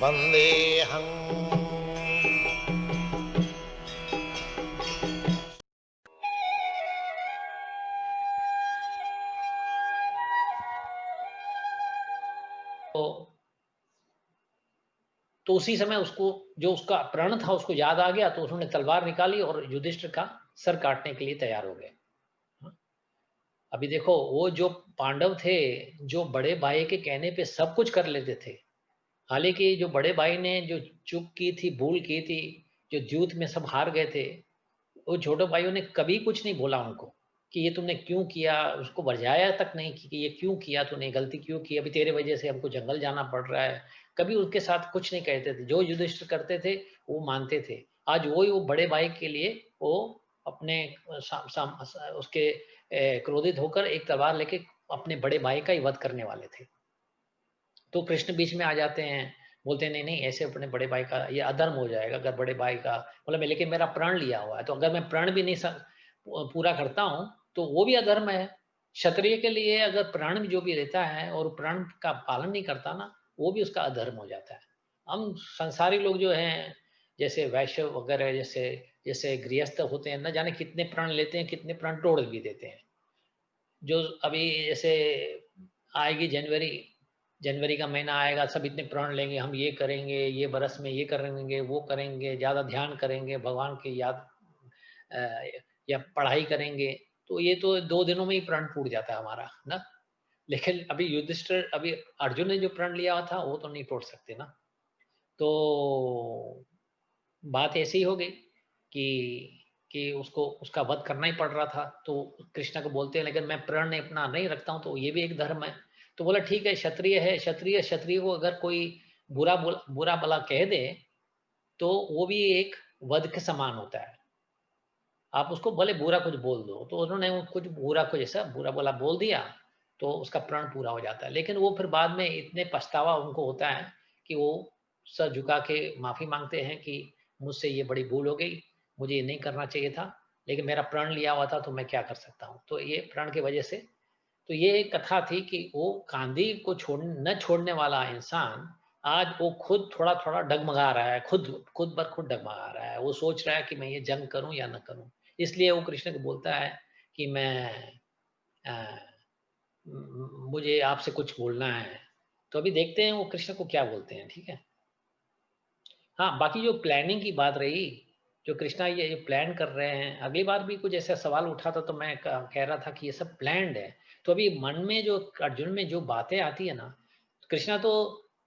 वन्देऽहम्। तो उसी समय उसको जो उसका प्रण था उसको याद आ गया, तो उन्होंने तलवार निकाली और युधिष्ठिर का सर काटने के लिए तैयार हो गए। हाँ, अभी देखो वो जो पांडव थे, जो बड़े भाई के कहने पे सब कुछ कर लेते थे। हालाँकि जो बड़े भाई ने जो चूक की थी, भूल की थी, जो युद्ध में सब हार गए थे, वो छोटे भाइयों ने कभी कुछ नहीं बोला उनको कि ये तुमने क्यों किया, उसको वर्जाया तक नहीं कि ये क्यों किया तूने, गलती क्यों की, अभी तेरे वजह से हमको जंगल जाना पड़ रहा है। कभी उनके साथ कुछ नहीं कहते थे, जो युधिष्ठिर करते थे वो मानते थे। आज वही वो बड़े भाई के लिए वो अपने उसके क्रोधित होकर एक तलवार लेके अपने बड़े भाई का ही वध करने वाले थे। तो कृष्ण बीच में आ जाते हैं, बोलते हैं नहीं, नहीं ऐसे अपने बड़े भाई का ये अधर्म हो जाएगा, अगर बड़े भाई का मतलब मैं लेकिन मेरा प्राण लिया हुआ है, तो अगर मैं प्राण भी नहीं पूरा करता हूँ, तो वो भी अधर्म है। क्षत्रिय के लिए अगर प्राण भी जो भी लेता है और प्राण का पालन नहीं करता ना, वो भी उसका अधर्म हो जाता है। हम संसारी लोग जो हैं, जैसे वैश्य वगैरह जैसे जैसे गृहस्थ होते हैं, न जाने कितने प्राण लेते हैं, कितने प्राण तोड़ भी देते हैं। जो अभी जैसे आएगी जनवरी, जनवरी का महीना आएगा, सब इतने प्रण लेंगे, हम ये करेंगे, ये बरस में ये करेंगे, वो करेंगे, ज़्यादा ध्यान करेंगे, भगवान की याद अ, या पढ़ाई करेंगे। तो ये तो 2 दिनों में ही प्रण टूट जाता है हमारा, ना? लेकिन अभी युधिष्ठिर अभी अर्जुन ने जो प्रण लिया था, वो तो नहीं तोड़ सकते ना। तो बात ऐसी हो गई कि उसको उसका वध करना ही पड़ रहा था, तो कृष्ण को बोलते हैं लेकिन मैं प्रण अपना नहीं रखता हूँ, तो ये भी एक धर्म है। तो बोला ठीक है, क्षत्रिय है, क्षत्रिय क्षत्रिय को अगर कोई बुरा भला कह दे, तो वो भी एक वध के समान होता है। आप उसको भले बुरा कुछ बोल दो, तो उन्होंने वो कुछ बुरा कुछ ऐसा बुरा भला बोल दिया, तो उसका प्रण पूरा हो जाता है। लेकिन वो फिर बाद में इतने पछतावा उनको होता है कि वो सर झुका के माफ़ी माँगते हैं कि मुझसे ये बड़ी भूल हो गई, मुझे ये नहीं करना चाहिए था, लेकिन मेरा प्रण लिया हुआ था, तो मैं क्या कर सकता हूँ। तो ये प्रण की वजह से तो ये एक कथा थी कि वो गांधी को न छोड़ने वाला इंसान, आज वो खुद थोड़ा-थोड़ा डगमगा रहा है, खुद ब खुद डगमगा रहा है। वो सोच रहा है कि मैं ये जंग करूँ या ना करूँ। इसलिए वो कृष्ण को बोलता है कि मैं अ, मुझे आपसे कुछ बोलना है। तो अभी देखते हैं वो कृष्ण को क्या बोलते हैं, ठीक है? हाँ, बाकी जो प्लानिंग की बात रही, जो कृष्णा ये प्लान कर रहे हैं, अगली बार भी कुछ ऐसा सवाल उठा था तो मैं क कह रहा था कि ये सब प्लान्ड है। तो अभी मन में जो अर्जुन में जो बातें आती है ना, कृष्णा तो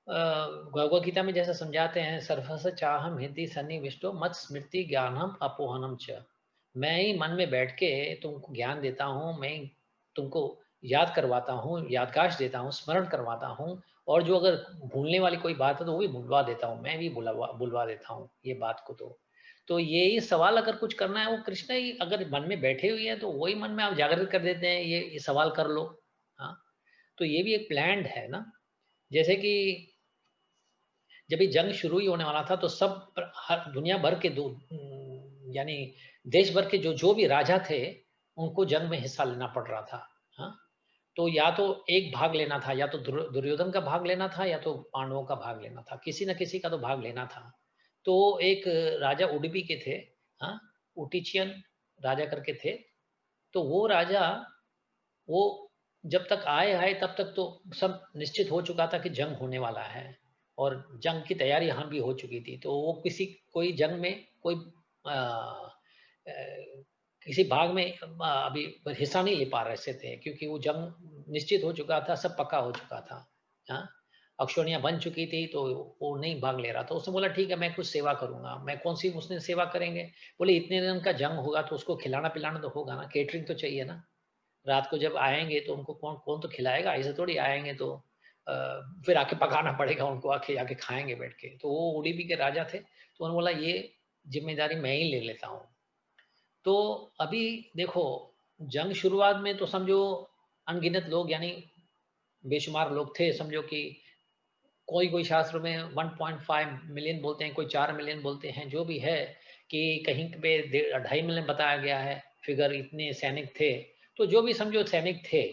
भगवद गीता में जैसे समझाते हैं सर्वस्य चाहम हृदि सन्निविष्टो मत् स्मृति ज्ञानम अपोहनम च। मैं ही मन में बैठ के तुमको ज्ञान देता हूँ, मैं ही तुमको याद करवाता हूँ, याददाश्त देता हूँ, स्मरण करवाता हूँ और जो अगर भूलने वाली कोई बात है तो वो भी भुलवा देता हूँ, मैं भी भुलवा देता हूँ ये बात को तो। तो यही सवाल अगर कुछ करना है वो कृष्ण ही अगर मन में बैठे हुए हैं तो वही मन में आप जागृत कर देते हैं ये सवाल कर लो। हाँ, तो ये भी एक प्लान्ड है ना। जैसे कि जब ये जंग शुरू ही होने वाला था तो सब हर दुनिया भर के यानी देश भर के जो भी राजा थे उनको जंग में हिस्सा लेना पड़ रहा था। हाँ, तो या तो एक भाग लेना था, या तो दुर्योधन का भाग लेना था, या तो पांडवों का भाग लेना था। किसी न किसी का तो भाग लेना था। तो एक राजा उडुपी के थे, हाँ, उटिचियन राजा करके थे। तो वो राजा वो जब तक आए तब तक तो सब निश्चित हो चुका था कि जंग होने वाला है और जंग की तैयारी यहाँ भी हो चुकी थी। तो वो कोई जंग में कोई अ अ, किसी भाग में अभी हिस्सा नहीं ले पा रहे से थे क्योंकि वो जंग निश्चित हो चुका था, सब पक्का हो चुका था। हाँ, अक्षौहिणियाँ बन चुकी थी तो वो नहीं भाग ले रहा था। उसने बोला ठीक है मैं कुछ सेवा करूँगा। मैं कौन-सी उसने सेवा करेंगे? बोले इतने दिन का जंग होगा तो उसको खिलाना-पिलाना तो होगा ना, केटरिंग तो चाहिए ना। रात को जब आएँगे तो उनको कौन कौन तो खिलाएगा? ऐसे थोड़ी आएँगे तो अ, फिर आके पकाना पड़ेगा उनको, आके आके खाएँगे बैठ के। तो वो उडुपी के राजा थे, तो उन्होंने बोला ये ज़िम्मेदारी मैं ही ले लेता हूँ। तो अभी देखो, जंग शुरुआत में तो समझो अनगिनत लोग यानी बेशुमार लोग थे, समझो कि कोई-कोई शास्त्र में 1.5 मिलियन बोलते हैं, कोई 4 मिलियन बोलते हैं, जो भी है कि कहीं पे 2.5 मिलियन बताया गया है, फिगर इतने सैनिक थे। तो जो भी समझो सैनिक थे,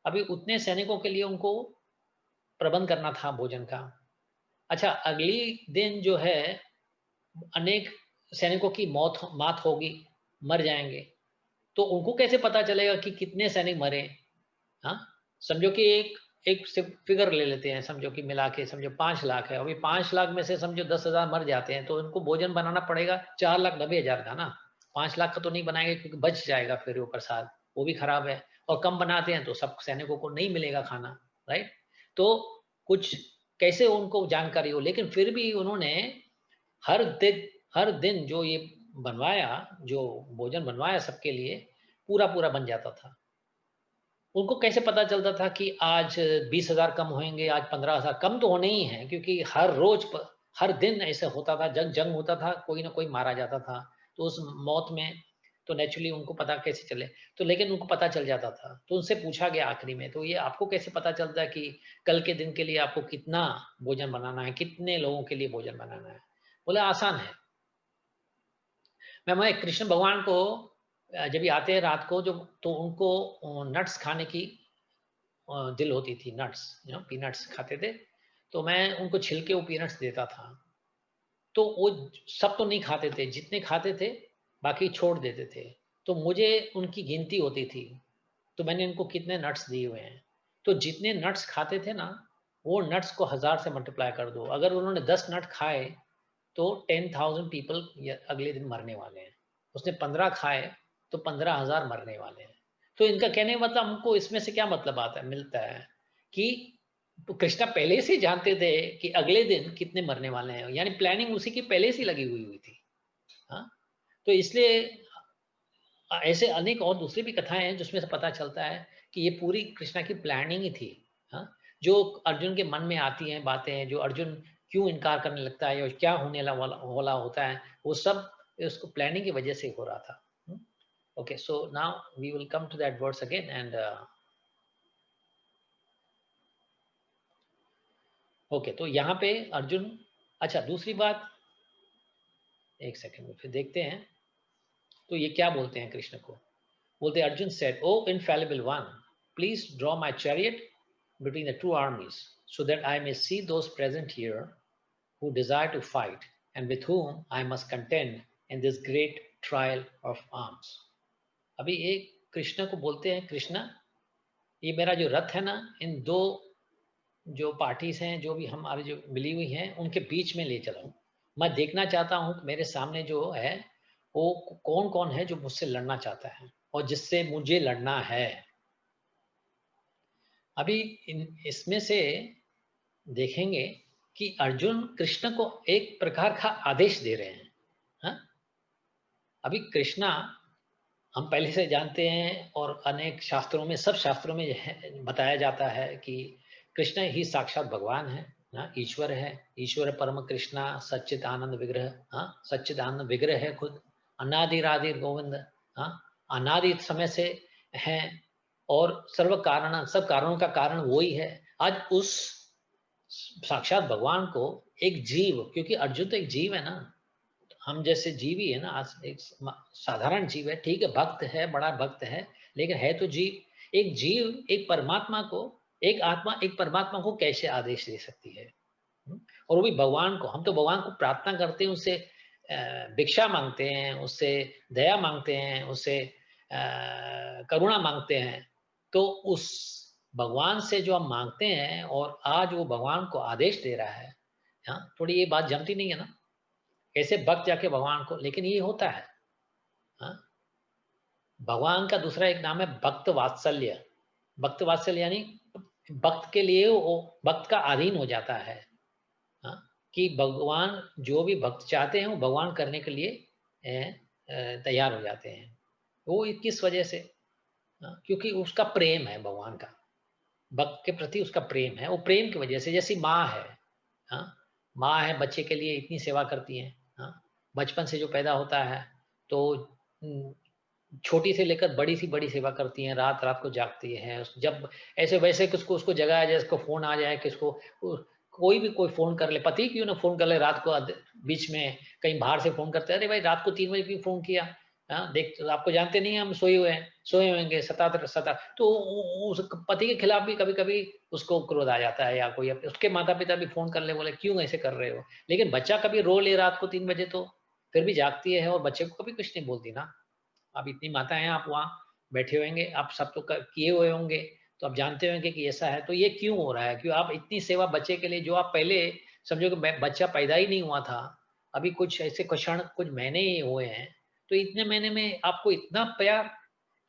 अभी उतने सैनिकों के लिए उनको प्रबंध करना था भोजन का। अच्छा, अगली दिन जो है अनेक सैनिकों की मात होगी, मर जाएंगे, तो उनको कैसे पता चलेगा कि कितने सैनिक मरे? हाँ, समझो कि एक एक फिगर ले लेते हैं, समझो कि मिला के समझो 5 लाख है, अभी 5 लाख में से समझो 10,000 मर जाते हैं, तो उनको भोजन बनाना पड़ेगा 4,90,000 का ना। 5 लाख का तो नहीं बनाएंगे क्योंकि बच जाएगा फिर वो प्रसाद, वो भी खराब है। और कम बनाते हैं तो सब सैनिकों को नहीं मिलेगा खाना, राइट? तो कुछ कैसे उनको जानकारी हो, लेकिन फिर भी उन्होंने हर दिन हर दिन जो ये बनवाया, जो भोजन बनवाया सबके लिए, पूरा पूरा बन जाता था। उनको कैसे पता चलता था कि आज 20,000 कम होंगे, आज 15,000? कम तो होने ही हैं, क्योंकि हर रोज हर दिन ऐसा होता था, जंग जंग होता था, कोई ना कोई मारा जाता था। तो उस मौत में तो नेचुरली उनको पता कैसे चले? तो लेकिन उनको पता चल जाता था। तो उनसे पूछा गया आखिरी में, तो ये आपको कैसे पता चलता है कि कल के दिन के लिए आपको कितना भोजन बनाना है, कितने लोगों के लिए भोजन बनाना है? बोले आसान है। मैं कृष्ण भगवान को जब ये आते हैं रात को, जो तो उनको नट्स खाने की दिल होती थी, नट्स, पीनट्स खाते थे। तो मैं उनको छिलके वो पीनट्स देता था। तो वो सब तो नहीं खाते थे, जितने खाते थे बाकी छोड़ देते थे। तो मुझे उनकी गिनती होती थी, तो मैंने इनको कितने नट्स दिए हुए हैं। तो जितने नट्स खाते थे ना, वो नट्स को 1000 से मल्टीप्लाई कर दो। अगर उन्होंने 10 नट खाए तो 10,000 पीपल अगले दिन मरने वाले हैं। उसने 15 खाए तो 15,000 मरने वाले हैं। तो इनका कहने का मतलब, हमको इसमें से क्या मतलब आता है, मिलता है कि तो कृष्णा पहले से जानते थे कि अगले दिन कितने मरने वाले हैं, यानी प्लानिंग उसी की पहले से लगी हुई हुई थी। हाँ, तो इसलिए ऐसे अनेक और दूसरी भी कथाएं हैं जिसमें से पता चलता है कि ये पूरी कृष्णा की प्लानिंग ही थी। हाँ, जो अर्जुन के मन में आती हैं बातें, जो अर्जुन क्यों इनकार करने लगता है और क्या होने वाला होता है, वो सब उसको प्लानिंग की वजह से हो रहा था। Okay, so now we will come to that words again and okay, तो यहाँ पे अर्जुन, अच्छा दूसरी बात, एक सेकंड में फिर देखते हैं। तो ये क्या बोलते हैं कृष्ण को? बोलते Arjun said, O infallible one, please draw my chariot between the two armies so that I may see those present here who desire to fight and with whom I must contend in this great trial of arms. अभी एक कृष्ण को बोलते हैं, कृष्णा ये मेरा जो रथ है ना, इन दो जो पार्टीज हैं, जो भी हमारी जो मिली हुई हैं, उनके बीच में ले चलो। मैं देखना चाहता हूँ कि मेरे सामने जो है वो कौन कौन है जो मुझसे लड़ना चाहता है और जिससे मुझे लड़ना है। अभी इसमें से देखेंगे कि अर्जुन कृष्ण को एक प्रकार का आदेश दे रहे हैं। हाँ? अभी कृष्णा हम पहले से जानते हैं और अनेक शास्त्रों में, सब शास्त्रों में बताया जाता है कि कृष्ण ही साक्षात भगवान है, हाँ, ईश्वर है। ईश्वर परम कृष्णा सच्चिद आनंद विग्रह, हाँ, सच्चिद आनंद विग्रह है खुद, अनादिरादि गोविंद, हाँ, अनादि समय से है और सर्व कारण, सब कारणों का कारण वही है। आज उस साक्षात भगवान को एक जीव, क्योंकि अर्जुन तो एक जीव है ना, हम जैसे जीव ही है ना, आज एक साधारण जीव है, ठीक है, भक्त है, बड़ा भक्त है, लेकिन है तो जीव। एक जीव एक परमात्मा को, एक आत्मा एक परमात्मा को कैसे आदेश दे सकती है? और वो भी भगवान को। हम तो भगवान को प्रार्थना करते हैं, उससे भिक्षा मांगते हैं, उससे दया मांगते हैं, उससे करुणा मांगते हैं। तो उस भगवान से जो हम मांगते हैं और आज वो भगवान को आदेश दे रहा है, हाँ, थोड़ी ये बात जमती नहीं है ना? कैसे भक्त जाके भगवान को, लेकिन ये होता है। हाँ? भगवान का दूसरा एक नाम है भक्त वात्सल्य। भक्त वात्सल्य यानी भक्त के लिए वो भक्त का अधीन हो जाता है। हाँ? कि भगवान जो भी भक्त चाहते हैं वो भगवान करने के लिए तैयार हो जाते हैं। वो किस वजह से? हाँ? क्योंकि उसका प्रेम है भगवान का, भक्त के प्रति उसका प्रेम है। वो प्रेम की वजह से, जैसी माँ है, हाँ, माँ है, बच्चे के लिए इतनी सेवा करती है। हाँ, बचपन से जो पैदा होता है तो छोटी से लेकर बड़ी सी बड़ी सेवा करती हैं, रात रात को जागती हैं। जब ऐसे वैसे किसको उसको जगाया जाए, इसको फोन आ जाए, किसको कोई भी कोई फोन कर ले, पति क्यों ना फोन कर ले रात को, बीच में कहीं बाहर से फोन करते हैं, अरे भाई रात को 3 बजे क्यों फोन किया? हाँ, देख तो आपको जानते नहीं, हम सोए हुए हैं, सोए होंगे, सता तो उस पति के खिलाफ भी कभी कभी उसको क्रोध आ जाता है, या कोई उसके माता पिता भी फोन कर ले, बोले क्यों ऐसे कर रहे हो, लेकिन बच्चा कभी रो ले रात को 3 बजे तो फिर भी जागती है और बच्चे को कभी कुछ नहीं बोलती ना। अब इतनी माताएं हैं, आप वहाँ बैठे होंगे, आप सब तो किए हुए होंगे, तो आप जानते होंगे कि ऐसा है, तो ये क्यों हो रहा है, क्यों आप इतनी सेवा बच्चे के लिए, जो आप पहले समझो कि बच्चा पैदा ही नहीं हुआ था, अभी कुछ ऐसे क्षण कुछ महीने ही हुए हैं, तो इतने महीने में आपको इतना प्यार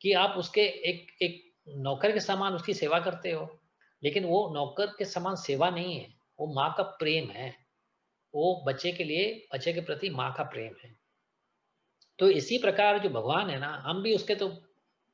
कि आप उसके एक एक नौकर के समान उसकी सेवा करते हो। लेकिन वो नौकर के समान सेवा नहीं है, वो माँ का प्रेम है, वो बच्चे के लिए, बच्चे के प्रति माँ का प्रेम है। तो इसी प्रकार जो भगवान है ना, हम भी उसके तो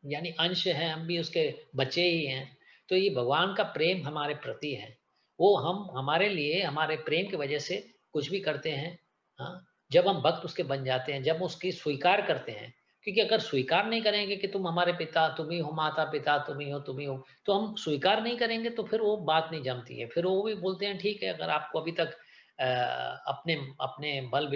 यानी अंश हैं, हम भी उसके बच्चे ही हैं। तो ये भगवान का प्रेम हमारे प्रति है, वो हम हमारे लिए हमारे प्रेम की वजह से कुछ भी करते हैं। हाँ, जब हम भक्त उसके बन जाते हैं, जब उसकी स्वीकार करते हैं, क्योंकि अगर स्वीकार नहीं करेंगे कि तुम हमारे पिता, तुम ही हो माता पिता, तुम ही हो, तुम ही हो, तो हम स्वीकार नहीं करेंगे, तो फिर वो बात नहीं जमती है। फिर वो भी बोलते हैं ठीक है, अगर आपको अभी तक अपने अपने बल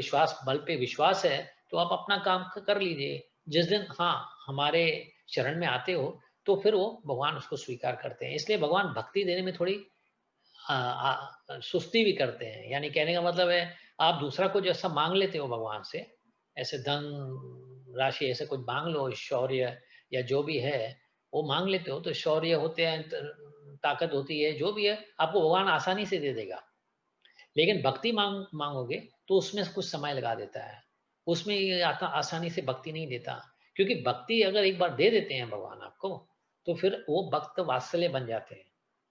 पे विश्वास है, तो आप अपना काम कर लीजिए। जिस दिन हाँ हमारे शरण में आते हो, तो फिर वो भगवान उसको स्वीकार करते हैं। इसलिए भगवान भक्ति देने में थोड़ी सुस्ती भी करते हैं। यानी कहने का मतलब है, आप दूसरा कुछ ऐसा मांग लेते हो भगवान से, ऐसे धन राशि ऐसे कुछ मांग लो, शौर्य या जो भी है वो मांग लेते हो, तो शौर्य होते हैं, ताकत होती है, जो भी है आपको भगवान आसानी से दे देगा। लेकिन भक्ति मांगोगे तो उसमें कुछ समय लगा देता है, उसमें ये आता आसानी से भक्ति नहीं देता। क्योंकि भक्ति अगर एक बार दे देते हैं भगवान आपको, तो फिर वो भक्त वात्सल्य बन जाते हैं।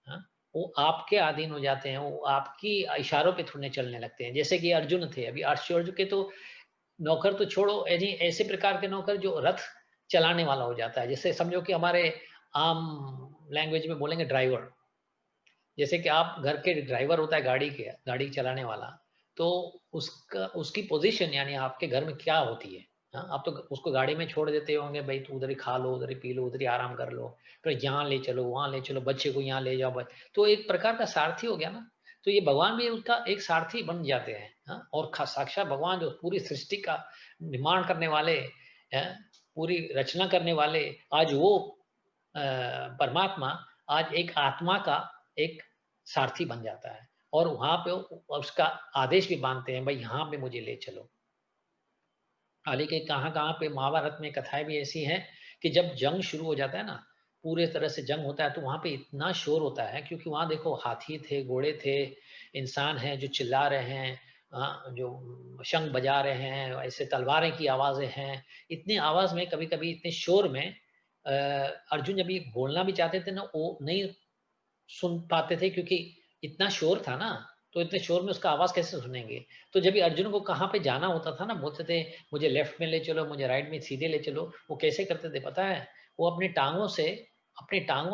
हाँ? वो आपके अधीन हो जाते हैं, वो आपकी इशारों पे थोड़े चलने लगते हैं। जैसे कि अर्जुन थे, अभी अर्जुन के तो नौकर तो छोड़ो, यानी ऐसे प्रकार के नौकर जो रथ चलाने वाला हो जाता है। जैसे समझो कि हमारे आम लैंग्वेज में बोलेंगे ड्राइवर, जैसे कि आप घर के ड्राइवर होता है गाड़ी के, गाड़ी चलाने वाला, तो उसका उसकी पोजीशन यानी आपके घर में क्या होती है। हाँ, आप तो उसको गाड़ी में छोड़ देते होंगे, भाई तू उधर ही खा लो, उधर ही पी लो, उधर ही आराम कर लो, फिर यहाँ ले चलो, वहाँ ले चलो, बच्चे को यहाँ ले जाओ, तो एक प्रकार का सारथी हो गया ना। तो ये भगवान भी उसका एक सारथी बन जाते हैं। हाँ, और साक्षात भगवान जो पूरी सृष्टि का निर्माण करने वाले हैं, पूरी रचना करने वाले, आज वो परमात्मा आज एक आत्मा का एक सारथी बन जाता है, और वहां पे उसका आदेश भी मानते हैं, भाई यहाँ पे मुझे ले चलो। हालांकि कहाँ-कहाँ पे महाभारत में कथाएं भी ऐसी हैं कि जब जंग शुरू हो जाता है ना, पूरे तरह से जंग होता है, तो वहाँ पे इतना शोर होता है, क्योंकि वहाँ देखो हाथी थे, घोड़े थे, इंसान हैं जो चिल्ला रहे हैं, जो शंख बजा रहे हैं, ऐसे तलवारें की आवाज़ें हैं। इतनी आवाज़ में कभी-कभी इतने शोर में अर्जुन जब ये बोलना भी चाहते थे ना, वो नहीं सुन पाते थे, क्योंकि इतना शोर था ना, तो इतने शोर में उसका आवाज़ कैसे सुनेंगे? तो जब ये अर्जुन को कहाँ पे जाना होता था ना, बोलते थे मुझे लेफ्ट में ले चलो, मुझे राइट में सीधे ले चलो। वो कैसे करते थे पता है? वो अपनी टाँगों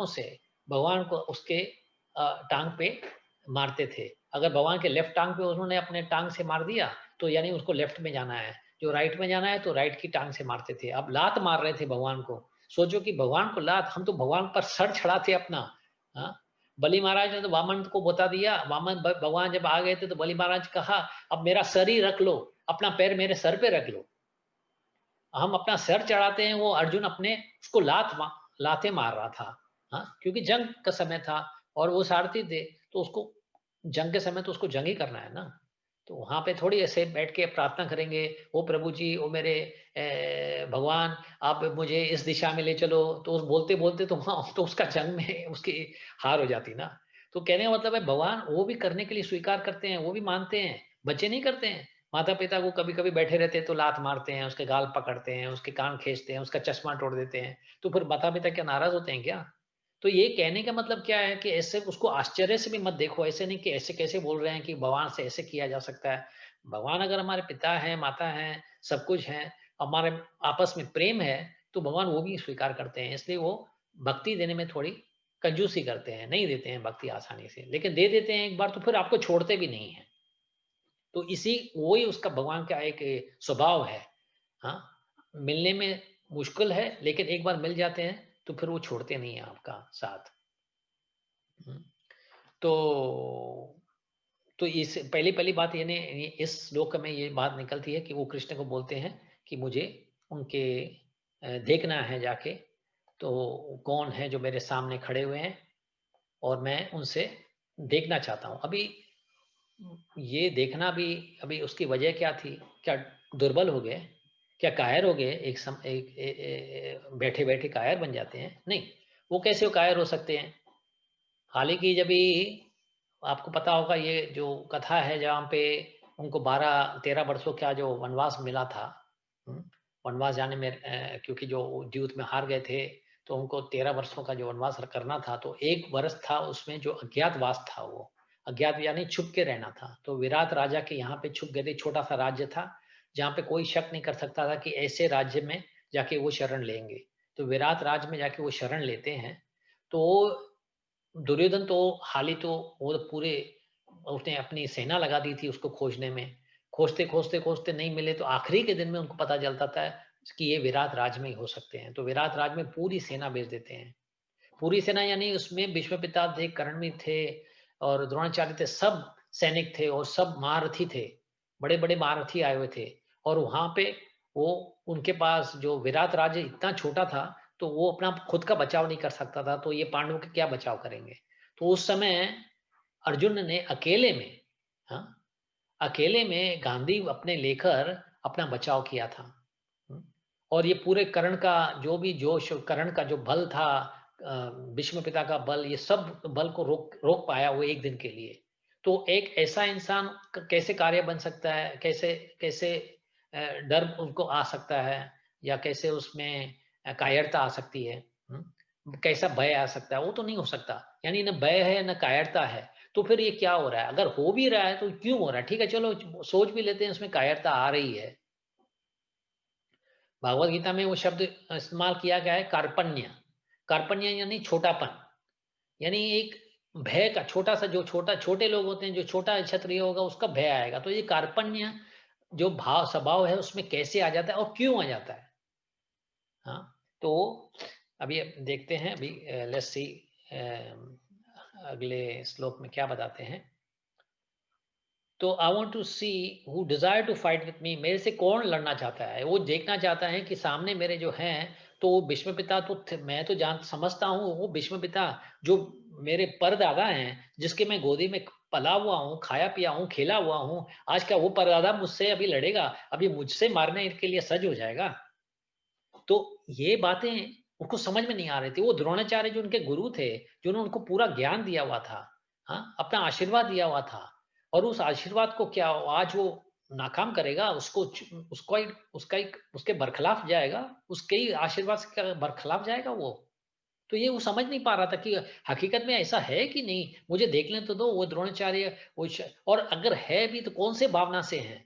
से भगवान को उसके टाँग पे मारते थे। अगर भगवान के लेफ्ट टाँग पे उन्होंने अपने टाँग से मार दिया, तो यानी उसको लेफ्ट में जाना है। जो राइट में जाना है, तो राइट की टाँग से मारते थे। अब लात मार रहे थे भगवान को। सोचो कि भगवान को लात, हम तो भगवान पर सर चढ़ाते अपना। हाँ? बलि महाराज ने तो वामन को बता दिया, वामन भगवान जब आ गए थे, तो बलि महाराज कहा, अब मेरा सर ही रख लो, अपना पैर मेरे सर पे रख लो। हम अपना सर चढ़ाते हैं, वो अर्जुन अपने उसको लाते मार रहा था। हाँ, क्योंकि जंग का समय था और वो सारथी थे, तो उसको जंग के समय तो उसको जंग ही करना है ना। तो वहां पे थोड़ी ऐसे बैठ के प्रार्थना करेंगे, ओ प्रभु जी, ओ मेरे भगवान, आप मुझे इस दिशा में ले चलो, तो उस बोलते बोलते तो वहां तो उसका जंग में उसकी हार हो जाती ना। तो कहने का मतलब है, भगवान वो भी करने के लिए स्वीकार करते हैं, वो भी मानते हैं, बच्चे नहीं करते हैं। माता पिता को कभी कभी बैठे रहते हैं तो लात मारते हैं, उसके गाल पकड़ते हैं, उसके कान खींचते हैं, उसका चश्मा तोड़ देते हैं, तो फिर माता पिता क्या नाराज होते हैं क्या? तो ये कहने का मतलब क्या है कि ऐसे उसको आश्चर्य से भी मत देखो, ऐसे नहीं कि ऐसे कैसे बोल रहे हैं कि भगवान से ऐसे किया जा सकता है। भगवान अगर हमारे पिता हैं, माता हैं, सब कुछ हैं, हमारे आपस में प्रेम है, तो भगवान वो भी स्वीकार करते हैं। इसलिए वो भक्ति देने में थोड़ी कंजूसी करते हैं, नहीं देते हैं भक्ति आसानी से, लेकिन दे देते हैं एक बार तो फिर आपको छोड़ते भी नहीं है। तो इसी वही उसका भगवान का एक स्वभाव है। हाँ, मिलने में मुश्किल है, लेकिन एक बार मिल जाते हैं तो फिर वो छोड़ते नहीं है आपका साथ। हम्म, तो इस पहली पहली बात ये ने इस श्लोक में ये बात निकलती है कि वो कृष्ण को बोलते हैं कि मुझे उनके देखना है जाके, तो कौन है जो मेरे सामने खड़े हुए हैं। और मैं उनसे देखना चाहता हूँ। अभी ये देखना भी, अभी उसकी वजह क्या थी? क्या दुर्बल हो गए? क्या कायर हो गए? बैठे-बैठे कायर बन जाते हैं? नहीं, वो कैसे कायर हो सकते हैं? हालाँकि जब भी आपको पता होगा ये जो कथा है जहाँ पे उनको 12-13 वर्षों का जो वनवास मिला था। हुँ, वनवास जाने में क्योंकि जो द्यूत में हार गए थे, तो उनको 13 वर्षों का जो वनवास करना था, तो 1 वर्ष था उसमें जो अज्ञातवास था वो। अज्ञात यानी छुप के रहना था। तो विराट राजा के यहाँ पे छुप गए थे, छोटा-सा राज्य था, जहाँ पे कोई शक नहीं कर सकता था कि ऐसे राज्य में जाके वो शरण लेंगे। तो विराट राज्य में जाके वो शरण लेते हैं, तो दुर्योधन तो हाल ही तो वो तो पूरे उसने अपनी सेना लगा दी थी उसको खोजने में। खोजते नहीं मिले तो आखिरी के दिन में उनको पता चलता था कि ये विराट राज में ही हो सकते हैं। तो विराट राज में पूरी सेना भेज देते हैं। पूरी सेना यानी उसमें भीष्म पितामह थे, कर्ण थे और द्रोणाचार्य थे, सब सैनिक थे और सब महारथी थे। बड़े-बड़े महारथी आए हुए थे और वहाँ पे वो उनके पास जो विराट राज्य इतना छोटा था, तो वो अपना खुद का बचाव नहीं कर सकता था, तो ये पांडवों के क्या बचाव करेंगे? तो उस समय अर्जुन ने अकेले में, हाँ, अकेले में गांधी अपने लेकर अपना बचाव किया था। हुँ, और ये पूरे कर्ण का जो भी जोश, कर्ण का जो बल था, भीष्म पिता का बल, ये सब बल को रोक रोक पाया वो 1 दिन के लिए। तो एक ऐसा इंसान कैसे कार्य बन सकता है? कैसे कैसे डर उनको आ सकता है या कैसे उसमें कायरता आ सकती है? हुँ, कैसा भय आ सकता है? वो तो नहीं हो सकता। यानी ना भय है, ना कायरता है। तो फिर ये क्या हो रहा है? अगर हो भी रहा है तो क्यों हो रहा है? ठीक है, चलो सोच भी लेते हैं उसमें कायरता आ रही है। भगवद गीता में वो शब्द इस्तेमाल किया गया है कार्पण्य। कार्पण्य यानी छोटापन, यानी एक भय का छोटा-सा, जो छोटे लोग होते हैं, जो छोटा क्षत्रिय होगा उसका भय आएगा। तो ये कार्पण्य जो स्वभाव है उसमें कैसे आ जाता है और क्यों आ जाता है? हाँ, तो अभी देखते हैं, अभी लेट्स सी अगले श्लोक में क्या बताते हैं। तो I want to see who desire to fight with me, मेरे से कौन लड़ना चाहता है? वो देखना चाहता है कि सामने मेरे जो हैं, तो वो भीष्म पिता तो मैं तो जान समझता हूँ वो भीष्म पिता जो मेरे परदादा हैं, जिसके मैं गोदी में पला हुआ हूँ, खाया पिया हूँ, खेला हुआ हूँ, आज क्या वो परदादा मुझसे अभी लड़ेगा? अभी मुझसे मारने के लिए सज हो जाएगा? तो ये बातें उनको समझ में नहीं आ रही थी। वो द्रोणाचार्य जो उनके गुरु थे, जिन्होंने उनको पूरा ज्ञान दिया हुआ था, हाँ, अपना आशीर्वाद दिया हुआ था, और उस आशीर्वाद को क्या आज वो नाकाम करेगा? उसको ही उसके बरखिलाफ जाएगा, उसके ही आशीर्वाद से क्या बरखिलाफ जाएगा वो? तो ये वो समझ नहीं पा रहा था कि हकीकत में ऐसा है कि नहीं? मुझे देखने तो दो, वो द्रोणाचार्य वो श और अगर है भी तो कौन से भावना से हैं?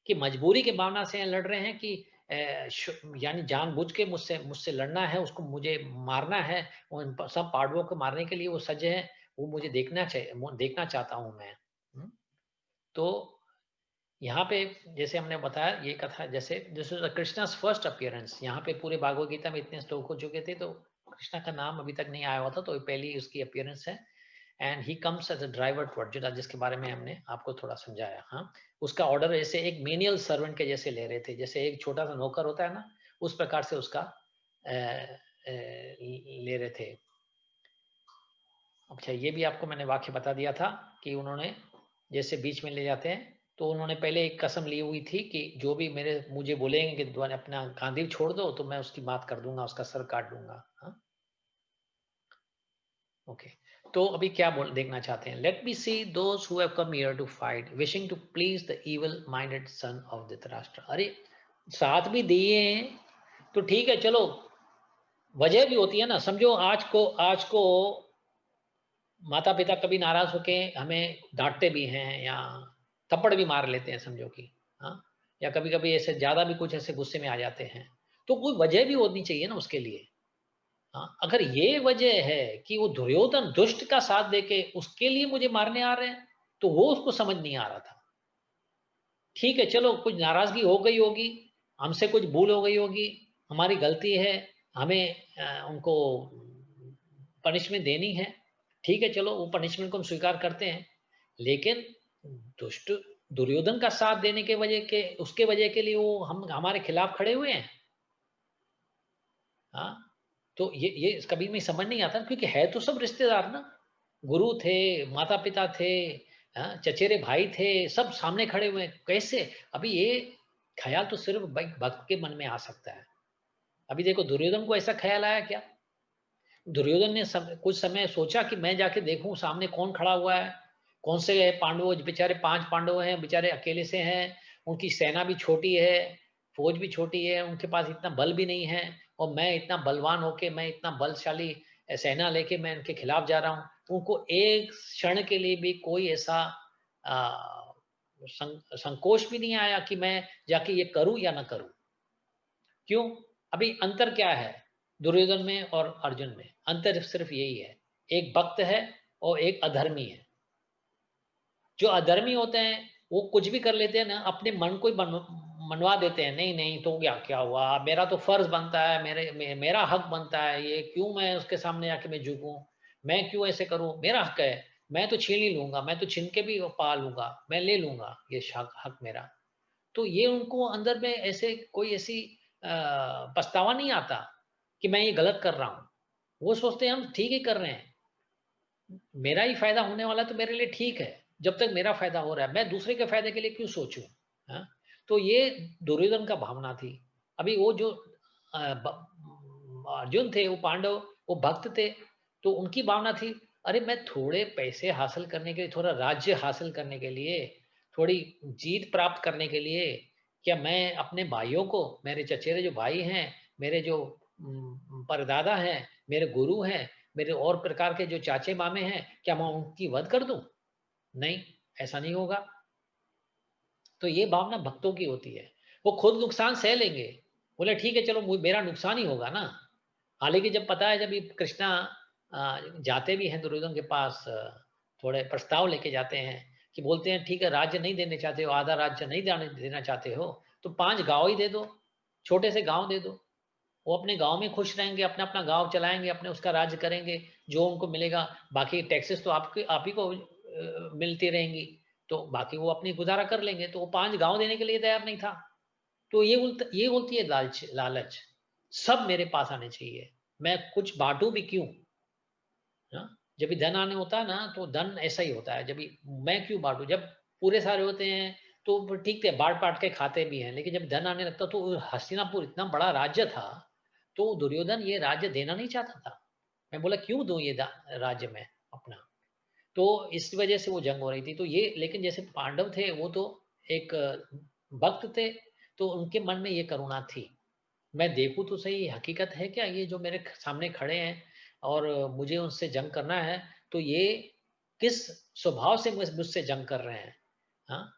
कि मजबूरी की भावना से लड़ रहे हैं कि यानी जानबूझ के मुझसे मुझसे लड़ना है, उसको मुझे मारना है, उन सब पांडवों को मारने के लिए वो सज्ज हैं, वो मुझे देखना चाहता हूँ मैं। हुँ? तो यहाँ पे जैसे हमने बताया ये कथा, जैसे दिस इज़ कृष्णाज़ फर्स्ट अपीयरेंस, यहाँ पे पूरे भागवत गीता में इतने श्लोक हो चुके थे, तो कृष्णा का नाम अभी तक नहीं आया हुआ था, तो ये पहली उसकी अपीयरेंस है। And he comes as a driver to Arjun, जिसके बारे में हमने आपको थोड़ा समझाया, हाँ। उसका ऑर्डर ऐसे एक मेनियल सर्वेंट के जैसे ले रहे थे, जैसे एक छोटा-सा नौकर होता है ना, उस प्रकार से उसका ले रहे थे। अच्छा, ये भी आपको मैंने वाक्य बता दिया था कि उन्होंने जैसे बीच में ले जाते हैं, तो उन्होंने पहले एक कसम ली हुई थी कि जो भी मुझे बोलेंगे कि द्वारा अपना गांडीव छोड़ दो, तो मैं उसकी बात कर दूँगा, उसका सर काट दूँगा। हाँ, ओके। तो अभी क्या बोल देखना चाहते हैं? Let me see those who have come here to fight, wishing to please the evil minded son of Dhritarashtra. अरे! साथ भी दिए हैं, तो ठीक है चलो, वजह भी होती है ना, समझो आज को माता-पिता कभी नाराज़ होके हमें डाँटते भी हैं या थप्पड़ भी मार लेते हैं समझो कि, हाँ? या कभी-कभी ऐसे ज़्यादा भी कुछ ऐसे गुस्से में आ जाते हैं। तो कोई वजह भी होनी चाहिए ना उसके लिए, हाँ? अगर ये वजह है कि वो दुर्योधन दुष्ट का साथ देके उसके लिए मुझे मारने आ रहे हैं, तो वो उसको समझ नहीं आ रहा था। ठीक है, चलो कुछ नाराज़गी हो गई होगी, हमसे कुछ भूल हो गई होगी, हमारी गलती है, हमें उनको पनिशमेंट देनी है। ठीक है, चलो वो पनिशमेंट को हम स्वीकार करते हैं। लेकिन दुष्ट दुर्योधन का साथ देने के उसके वजह के लिए वो हम हमारे खिलाफ खड़े हुए हैं। हाँ, तो ये कभी में समझ नहीं आता क्योंकि है तो सब रिश्तेदार ना। गुरु थे, माता पिता थे, हाँ, चचेरे भाई थे, सब सामने खड़े हुए हैं। कैसे? अभी ये ख्याल तो सिर्फ भक्त के मन में आ सकता है। अभी देखो दुर्योधन को ऐसा ख्याल आया क्या? दुर्योधन ने कुछ समय सोचा कि मैं जाके देखूं सामने कौन खड़ा हुआ है, कौन से पांडव, बेचारे 5 पांडव हैं, बेचारे अकेले से हैं, उनकी सेना भी छोटी है, फौज भी छोटी है, उनके पास इतना बल भी नहीं है, और मैं इतना बलवान होके, मैं इतना बलशाली सेना लेके मैं उनके खिलाफ जा रहा हूँ। उनको एक क्षण के लिए भी कोई ऐसा संकोच भी नहीं आया कि मैं जाके ये करूं या ना करूं। क्यों? अभी अंतर क्या है दुर्योधन में और अर्जुन में? अंतर सिर्फ यही है, एक भक्त है और एक अधर्मी है। जो अधर्मी होते हैं वो कुछ भी कर लेते हैं ना, अपने मन को ही मनवा देते हैं, नहीं नहीं तो क्या क्या हुआ, मेरा तो फर्ज बनता है, मेरा हक बनता है, ये क्यों मैं उसके सामने आके मैं झुकूं, मैं क्यों ऐसे करूं, मेरा हक है, मैं तो छीन ही लूंगा, मैं तो छीन के भी पा लूंगा, मैं ले लूंगा ये हक मेरा। तो ये उनको अंदर में ऐसे कोई ऐसी पछतावा नहीं आता कि मैं ये गलत कर रहा हूँ। वो सोचते हैं हम ठीक ही कर रहे हैं, मेरा ही फायदा होने वाला तो मेरे लिए ठीक है, जब तक मेरा फायदा हो रहा है, मैं दूसरे के फायदे के लिए क्यों सोचूं? हाँ? तो ये दुर्योधन का भावना थी। अभी वो जो अर्जुन थे, वो पांडव, वो भक्त थे, तो उनकी भावना थी, अरे मैं थोड़े पैसे हासिल करने के लिए, थोड़ा राज्य हासिल करने के लिए, थोड़ी जीत प्राप्त करने के लिए, क्या मैं अपने भाइयों को, मेरे चचेरे जो भाई हैं, मेरे जो परदादा हैं, मेरे गुरु हैं, मेरे और प्रकार के जो चाचे मामे हैं, क्या मैं उनकी वध कर दूं? नहीं, ऐसा नहीं होगा। तो ये भावना भक्तों की होती है। वो खुद नुकसान सह लेंगे, बोले ठीक है चलो मेरा नुकसान ही होगा ना। हालांकि जब पता है, जब ये कृष्णा जाते भी हैं दुर्योधन के पास, थोड़े प्रस्ताव लेके जाते हैं कि बोलते हैं ठीक है राज्य नहीं देने चाहते हो, आधा राज्य नहीं देना चाहते हो, तो 5 गांव ही दे दो, छोटे से गांव दे दो, वो अपने गांव में खुश रहेंगे, अपना अपना गांव चलाएंगे, अपने उसका राज्य करेंगे, जो उनको मिलेगा, बाकी टैक्सेस तो आपके आप ही को मिलती रहेंगी, तो बाकी वो अपनी गुजारा कर लेंगे। तो वो 5 गांव देने के लिए तैयार नहीं था। तो ये होती है लालच, लालच, सब मेरे पास आने चाहिए, मैं कुछ बांटू भी क्यों? हाँ? जब भी धन आने होता है ना, तो धन ऐसा ही होता है, जब भी मैं क्यों बांटू, जब पूरे सारे होते हैं तो ठीक है, बांट बांट के खाते भी हैं, लेकिन जब धन आने लगता तो हस्तिनापुर इतना बड़ा राज्य था, तो दुर्योधन ये राज्य देना नहीं चाहता था। मैं बोला क्यों दूं ये राज्य में अपना? तो इस वजह से वो जंग हो रही थी। तो ये, लेकिन जैसे पांडव थे वो तो एक भक्त थे, तो उनके मन में ये करुणा थी, मैं देखूँ तो सही हकीकत है क्या ये जो मेरे सामने खड़े हैं और मुझे उनसे जंग करना है, तो ये किस स्वभाव से मुझसे जंग कर रहे हैं? हाँ?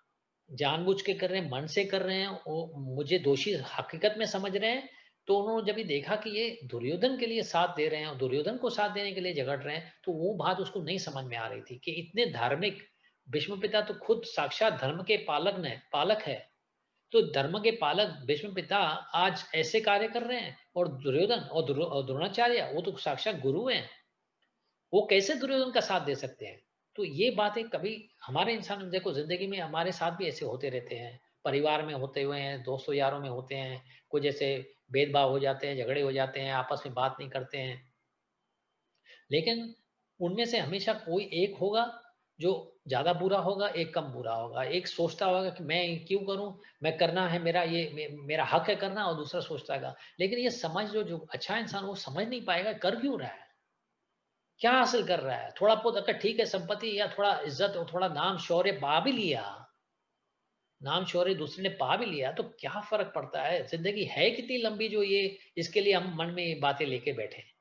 जानबूझ के कर रहे हैं, मन से कर रहे हैं, वो मुझे दोषी हकीकत में समझ रहे हैं। तो उन्होंने जब ये देखा कि ये दुर्योधन के लिए साथ दे रहे हैं और दुर्योधन को साथ देने के लिए झगड़ रहे हैं, तो वो बात उसको नहीं समझ में आ रही थी कि इतने धार्मिक भीष्म पिता तो खुद साक्षात धर्म के पालक है, तो धर्म के पालक भीष्म पिता आज ऐसे कार्य कर रहे हैं, और दुर्योधन और द्रोणाचार्य वो तो साक्षात गुरु हैं, वो कैसे दुर्योधन का साथ दे सकते हैं? तो ये बातें कभी हमारे इंसान, देखो जिंदगी में हमारे साथ भी ऐसे होते रहते हैं, परिवार में होते हुए हैं, दोस्तों यारों में होते हैं, कुछ ऐसे भेदभाव हो जाते हैं, झगड़े हो जाते हैं, आपस में बात नहीं करते हैं, लेकिन उनमें से हमेशा कोई एक होगा जो ज्यादा बुरा होगा, एक कम बुरा होगा, एक सोचता होगा कि मैं क्यों करूं, मैं करना है, मेरा ये मेरा हक है करना, और दूसरा सोचता है, लेकिन ये समझ जो अच्छा इंसान वो समझ नहीं पाएगा कर क्यों रहा है, क्या हासिल कर रहा है, थोड़ा बहुत अगर ठीक है संपत्ति या थोड़ा इज्जत और थोड़ा नाम शौर्य पा भी लिया, नाम शौर्य दूसरे ने पा भी लिया, तो क्या फर्क पड़ता है, जिंदगी है कितनी लंबी जो ये इसके लिए हम मन में ये बातें लेके बैठे हैं।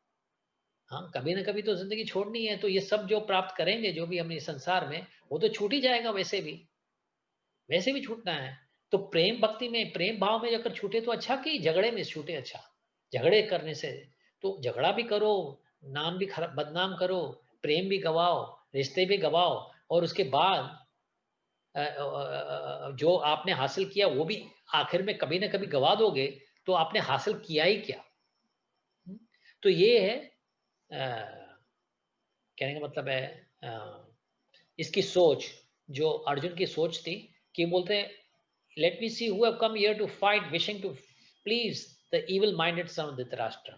हाँ, कभी ना कभी तो जिंदगी छोड़नी है, तो ये सब जो प्राप्त करेंगे जो भी हम इस संसार में, वो तो छूट ही जाएगा, वैसे भी छूटना है। तो प्रेम भक्ति में, प्रेम भाव में अगर छूटे तो अच्छा, कि झगड़े में छूटे अच्छा? झगड़े करने से तो झगड़ा भी करो, नाम भी खराब बदनाम करो, प्रेम भी गवाओ, रिश्ते भी गवाओ, और उसके बाद जो आपने हासिल किया वो भी आखिर में कभी ना कभी गवा दोगे, तो आपने हासिल किया ही क्या? हम्म? तो ये है, कहने का मतलब है, इसकी सोच, जो अर्जुन की सोच थी, कि बोलते हैं let me see who have come here to fight wishing to please the evil minded son of Dhritarashtra.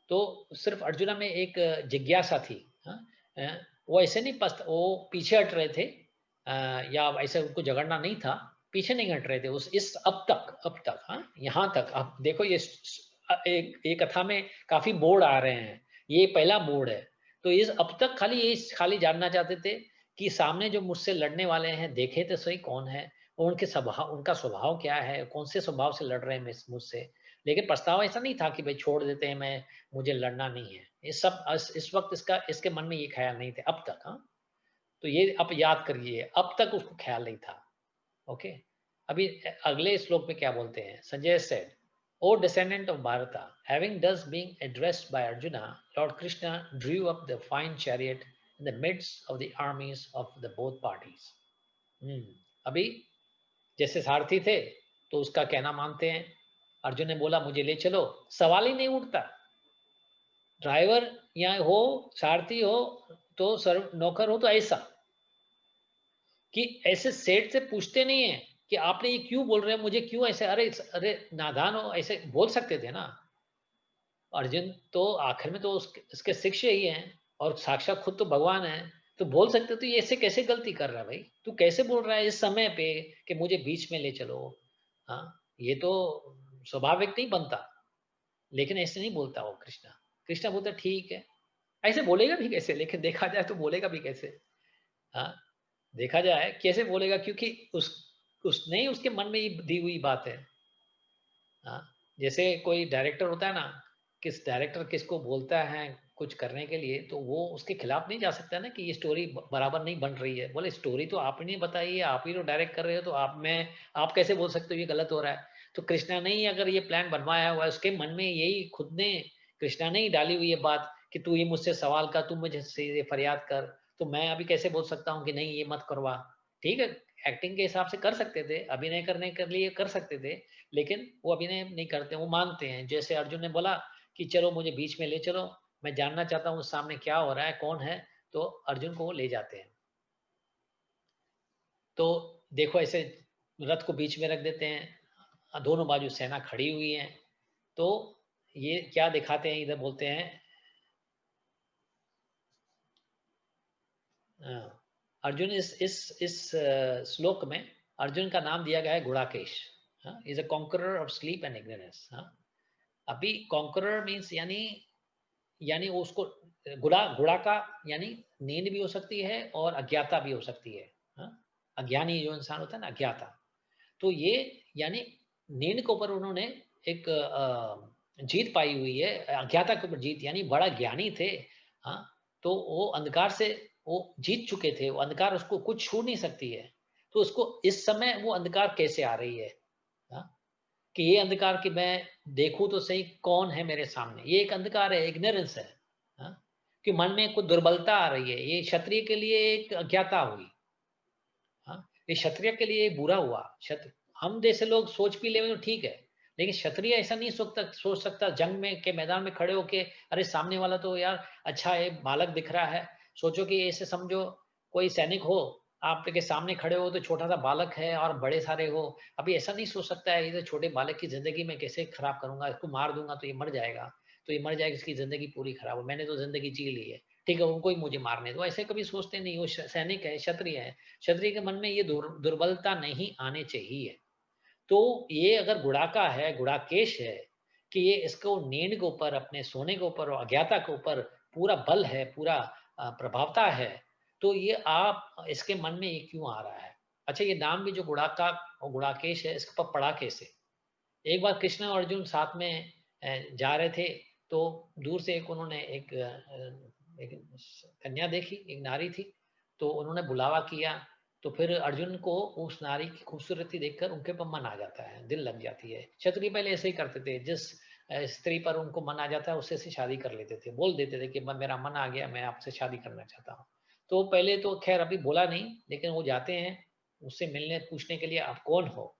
तो सिर्फ अर्जुना में एक जिज्ञासा थी, हाँ? वो ऐसे नहीं वो पीछे हट रहे थे, या ऐसे उनको झगड़ना नहीं था, पीछे नहीं हट रहे थे उस इस अब तक, हाँ, यहाँ तक। अब देखो ये एक कथा में काफ़ी मोड़ आ रहे हैं, ये पहला मोड़ है। तो इस अब तक खाली जानना चाहते थे कि सामने जो मुझसे लड़ने वाले हैं, देखे तो सही कौन है, और उनका स्वभाव क्या है, कौन से स्वभाव से लड़ रहे हैं मुझसे। लेकिन पछतावा ऐसा नहीं था कि भाई छोड़ देते हैं, मुझे लड़ना नहीं है। ये सब इस वक़्त इसके मन में ये ख़्याल नहीं थे अब तक, हाँ। तो ये आप याद करिए, अब तक उसको ख़्याल नहीं था। ओके। अभी अगले श्लोक में क्या बोलते हैं? Sanjay said, "O descendant of Bharata, having thus been addressed by Arjuna, Lord Krishna drew up the fine chariot in the midst of the armies of the both parties." अभी जैसे सारथी थे, तो उसका कहना मानते हैं। अर्जुन ने बोला मुझे ले चलो, सवाल ही नहीं उठता। ड्राइवर या हो, सारथी हो, तो सर्व नौकर हो, तो ऐसा कि ऐसे सेठ से पूछते नहीं है कि आपने ये क्यों बोल रहे हैं, मुझे क्यों ऐसे, अरे नादान हो, ऐसे बोल सकते थे ना। अर्जुन तो आखिर में तो उसके शिष्य ही हैं, और साक्षात खुद तो भगवान है। तो बोल सकते तो ये ऐसे कैसे गलती कर रहा है भाई, तू कैसे बोल रहा है इस समय पे कि मुझे बीच में ले चलो। हाँ, ये तो स्वाभाविक नहीं बनता। लेकिन ऐसे नहीं बोलता वो कृष्णा। कृष्णा बोलता ठीक है। ऐसे बोलेगा भी कैसे, लेकिन देखा जाए तो बोलेगा भी कैसे। हाँ, देखा जाए कैसे बोलेगा, क्योंकि उसने ही उसके मन में ये दी हुई बात है। हाँ, जैसे कोई डायरेक्टर होता है ना, डायरेक्टर किसको बोलता है कुछ करने के लिए, तो वो उसके खिलाफ नहीं जा सकता ना कि ये स्टोरी बराबर नहीं बन रही है। बोले स्टोरी तो आप ही ने बताई है, आप ही तो डायरेक्ट कर रहे हो, तो आप कैसे बोल सकते हो ये गलत हो रहा है। तो कृष्णा ने ही अगर ये प्लान बनवाया हुआ है, उसके मन में यही खुद ने, कृष्णा ने ही डाली हुई है बात कि तू ये मुझसे सवाल कर, तू मुझे से ये फरियाद कर। तो मैं अभी कैसे बोल सकता हूँ कि नहीं ये मत करवा। ठीक है, एक्टिंग के हिसाब से कर सकते थे, अभिनय करने के लिए कर सकते थे, लेकिन वो अभिनय नहीं करते, वो मानते हैं। जैसे अर्जुन ने बोला कि चलो मुझे बीच में ले चलो, मैं जानना चाहता हूँ सामने क्या हो रहा है, कौन है। तो अर्जुन को वो ले जाते हैं। तो देखो ऐसे रथ को बीच में रख देते हैं, दोनों बाजू सेना खड़ी हुई है। तो ये क्या दिखाते हैं, इधर बोलते हैं, अर्जुन इस श्लोक में अर्जुन का नाम दिया गया है Gudakesh. Is a conqueror of sleep and ignorance. अभी कॉन्करर मीन्स यानी वो उसको गुड़ा का यानी नींद भी हो सकती है और अज्ञाता भी हो सकती है। हाँ? अज्ञानी जो इंसान होता है ना, अज्ञाता। तो ये यानी नींद के ऊपर उन्होंने एक जीत पाई हुई है, अज्ञाता के ऊपर जीत, यानी बड़ा ज्ञानी थे। हाँ, तो वो अंधकार से वो जीत चुके थे, वो अंधकार उसको कुछ छू नहीं सकती है। तो उसको इस समय वो अंधकार कैसे आ रही है, हाँ? कि ये अंधकार कि मैं देखूं तो सही कौन है मेरे सामने, ये एक अंधकार है, इग्नोरेंस है। हाँ? कि मन में कुछ दुर्बलता आ रही है, ये क्षत्रिय के लिए एक अज्ञाता हुई। हाँ, ये क्षत्रिय के लिए बुरा हुआ। क्षत्र हम जैसे लोग सोच भी ले तो ठीक है, लेकिन क्षत्रिय ऐसा नहीं सोच सकता जंग में के मैदान में खड़े होके, अरे सामने वाला तो यार अच्छा है, बालक दिख रहा है। सोचो कि ऐसे समझो कोई सैनिक हो, आपके सामने खड़े हो तो छोटा सा बालक है और बड़े सारे हो। अभी ऐसा नहीं सोच सकता है, ये तो छोटे बालक की जिंदगी में कैसे खराब करूंगा, इसको मार दूंगा तो ये मर जाएगा, तो ये मर जाएगा, इसकी जिंदगी पूरी खराब हो, मैंने तो जिंदगी जी ली है, ठीक है उनको ही मुझे मारने दो। ऐसे कभी सोचते नहीं, वो सैनिक है, क्षत्रिय है। क्षत्रिय के मन में ये दुर्बलता नहीं आने चाहिए। तो ये अगर गुड़ाका है, गुड़ाकेश है, कि ये इसको नींद के ऊपर, अपने सोने के ऊपर और अज्ञाता के ऊपर पूरा बल है, पूरा प्रभावता है। तो ये आप इसके मन में ये क्यों आ रहा है। अच्छा, ये नाम भी जो गुड़ाका और गुड़ाकेश है, इसके ऊपर पड़ा कैसे। एक बार कृष्ण और अर्जुन साथ में जा रहे थे, तो दूर से उन्होंने एक कन्या देखी, एक नारी थी। तो उन्होंने बुलावा किया। तो फिर अर्जुन को उस नारी की खूबसूरती देखकर उनके पर मन आ जाता है, दिल लग जाती है। क्षत्रिय पहले ऐसे ही करते थे, जिस स्त्री पर उनको मन आ जाता है उससे से शादी कर लेते थे, बोल देते थे कि मेरा मन आ गया, मैं आपसे शादी करना चाहता हूँ। तो पहले तो खैर अभी बोला नहीं, लेकिन वो जाते हैं उससे मिलने, पूछने के लिए आप कौन हो।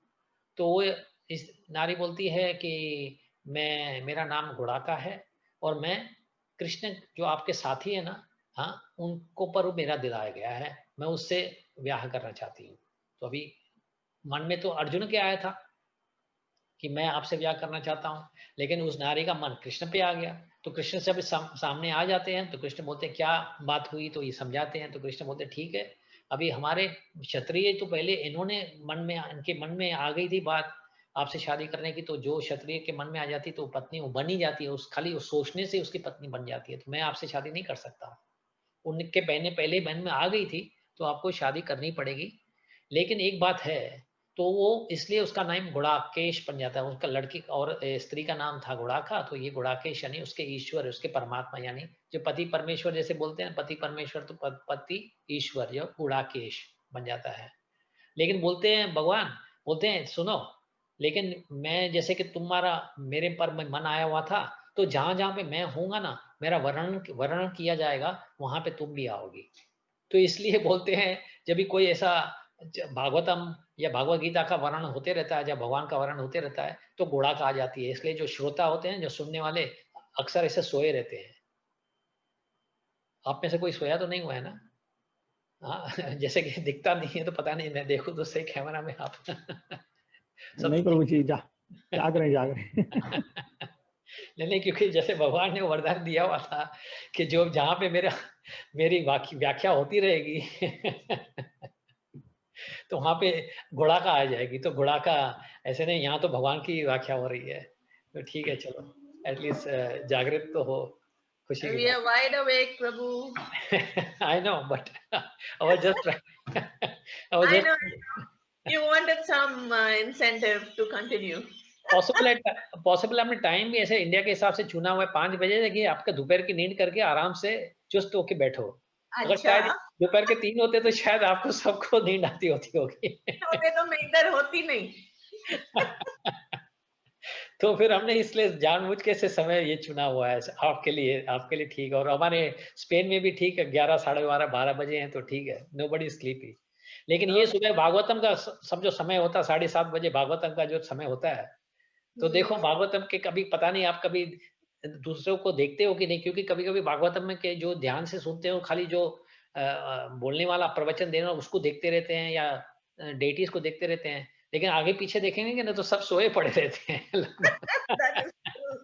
तो वो इस नारी बोलती है कि मेरा नाम गुड़ाका है, और मैं कृष्ण जो आपके साथी है ना, हाँ, उनको पर मेरा दिल आ गया है, मैं उससे ब्याह करना चाहती हूँ। तो अभी मन में तो अर्जुन के आया था कि मैं आपसे ब्याह करना चाहता हूँ, लेकिन उस नारी का मन कृष्ण पे आ गया। तो कृष्ण से अभी सामने आ जाते हैं, तो कृष्ण बोलते हैं क्या बात हुई, तो ये समझाते हैं। तो कृष्ण बोलते हैं ठीक है, अभी हमारे क्षत्रिय तो पहले इन्होंने इनके मन में आ गई थी बात आपसे शादी करने की, तो जो क्षत्रिय के मन में आ जाती तो पत्नी वो बन ही जाती है, उस खाली उस सोचने से उसकी पत्नी बन जाती है। तो मैं आपसे शादी नहीं कर सकता, उनके बहने पहले मन में आ गई थी, तो आपको शादी करनी पड़ेगी। लेकिन एक बात है, तो वो इसलिए उसका नाम गुड़ाकेश बन जाता है। उसका लड़की और स्त्री का नाम था गुड़ाका, तो ये गुड़ाकेश यानी उसके ईश्वर, उसके परमात्मा, यानी जो पति परमेश्वर जैसे बोलते हैं पति परमेश्वर, तो पति ईश्वर जो गुड़ाकेश बन जाता है। लेकिन बोलते हैं भगवान, बोलते हैं सुनो, लेकिन मैं जैसे कि तुम्हारा मेरे पर मन आया हुआ था, तो जहां जहां पे मैं होऊंगा ना, मेरा वर्णन वर्णन किया जाएगा, वहां पे तुम भी आओगी। तो इसलिए बोलते हैं जब भी कोई ऐसा भागवतम या भागवत गीता का वर्णन होते रहता है, जब भगवान का वर्णन होते रहता है, तो गुड़ाक आ जाती है। इसलिए जो श्रोता होते हैं, जो सुनने वाले, अक्सर ऐसे सोए रहते हैं। आप में से कोई सोया तो नहीं हुआ है ना? हाँ जैसे कि दिखता नहीं है तो पता नहीं, मैं देखूं तो सही कैमरा में आप सब नहीं तो ठीक। प्रभु जी, जाग रहे हैं, जाग रहे हैं। नहीं नहीं, क्योंकि जैसे भगवान ने वरदान दिया हुआ था कि जो जहाँ पे मेरी व्याख्या होती रहेगी तो वहाँ पे गुड़ाका आ जाएगी। तो गुड़ाका ऐसे नहीं, यहाँ तो भगवान की व्याख्या हो रही है। तो ठीक है, चलो एटलीस्ट जागृत तो हो, खुशी की We बात। are wide awake, Prabhu. I know, but I was just trying. I was I just know you wanted some incentive to continue. Possible है, पॉसिबल आपने टाइम भी ऐसे इंडिया के हिसाब से चुना हुआ है 5 बजे है कि आपका दोपहर की नींद करके आराम से चुस्त होके बैठो। अगर अच्छा, शायद दोपहर के 3 होते तो शायद आपको सबको नींद आती होती होगी। होते तो मैं इधर होती नहीं। तो फिर हमने इसलिए जानबूझ के से समय ये चुना हुआ है आपके लिए ठीक है। और हमारे स्पेन में भी ठीक है, 11 साढ़े 12 12 बजे हैं तो ठीक है, नोबडी स्लीपी। लेकिन ये Okay. सुबह भागवतम का सब जो समय होता है 7:30 बजे भागवतम का जो समय होता है, तो देखो भागवतम के कभी पता नहीं आप कभी दूसरों को देखते हो कि नहीं, क्योंकि कभी-कभी भागवतम में के जो ध्यान से सुनते हो खाली जो बोलने वाला प्रवचन देना उसको देखते रहते हैं या डेटीज को देखते रहते हैं, लेकिन आगे पीछे देखेंगे ना तो सब सोए पड़े रहते हैं लगभग। That is true.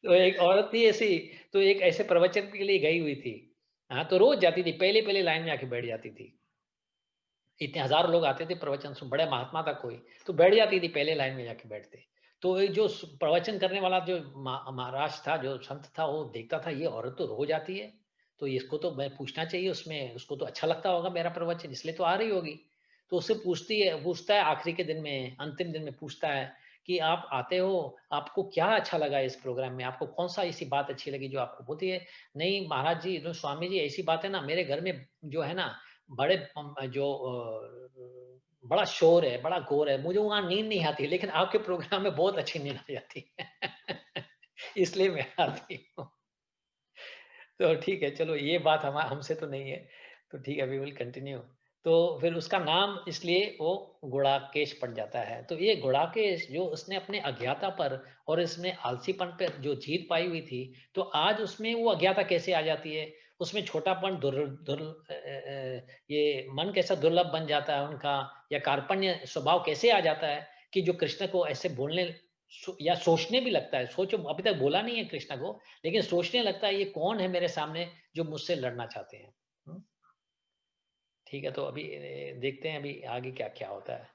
तो एक औरत थी ऐसी, तो एक ऐसे प्रवचन के लिए गई हुई थी। हाँ, तो रोज जाती थी, पहले-पहले लाइन में आके बैठ जाती थी। इतने हज़ारों लोग आते थे प्रवचन सुन, बड़े महात्मा था कोई, तो बैठ जाती थी पहले लाइन में जाके बैठते। तो ये जो प्रवचन करने वाला जो महाराज था, जो संत था, वो देखता था ये औरत तो रोज आती है, तो इसको तो मैं पूछना चाहिए, उसमें उसको तो अच्छा लगता होगा मेरा प्रवचन, इसलिए तो आ रही होगी। तो उससे पूछता है आखिरी के दिन में, अंतिम दिन में पूछता है कि आप आते हो, आपको क्या अच्छा लगा इस प्रोग्राम में, आपको कौन सा ऐसी बात अच्छी लगी जो आपको? बोलती है नहीं महाराज जी, जो स्वामी जी, ऐसी बात है ना, मेरे घर में जो है ना बड़े बड़ा शोर है, बड़ा गोर है, मुझे वहाँ नींद नहीं आती, लेकिन आपके प्रोग्राम में बहुत अच्छी नींद आ जाती है। इसलिए मैं आती हूँ। तो ठीक है, चलो ये बात हमसे तो नहीं है, तो ठीक है, वी विल कंटिन्यू। तो फिर उसका नाम इसलिए वो गुड़ाकेश पड़ जाता है। तो ये गुड़ाकेश जो उसने अपने अज्ञाता पर और इसने आलसीपन पर जो जीत पाई हुई थी, तो आज उसमें वो अज्ञाता कैसे आ जाती है? उसमें छोटापन ये मन कैसा दुर्लभ बन जाता है उनका, या कार्पण्य स्वभाव कैसे आ जाता है कि जो कृष्ण को ऐसे बोलने या सोचने भी लगता है। सोचो, अभी तक बोला नहीं है कृष्ण को, लेकिन सोचने लगता है ये कौन है मेरे सामने जो मुझसे लड़ना चाहते हैं। ठीक है, तो अभी देखते हैं अभी आगे क्या क्या होता है।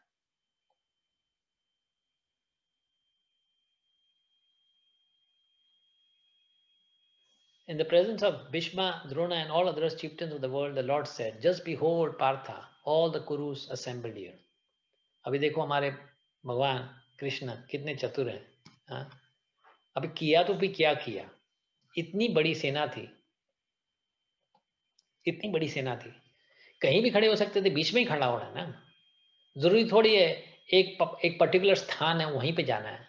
In the presence of Bhishma, Drona, and all other chieftains of the world, the Lord said, "Just behold, Partha, all the Kurus assembled here." अभी देखो हमारे भगवान कृष्ण कितने चतुर हैं। हाँ? अभी किया तो भी क्या किया, इतनी बड़ी सेना थी, इतनी बड़ी सेना थी, कहीं भी खड़े हो सकते थे, बीच में ही खड़ा होना है ना, जरूरी थोड़ी है एक पर्टिकुलर स्थान है वहीं पे जाना है।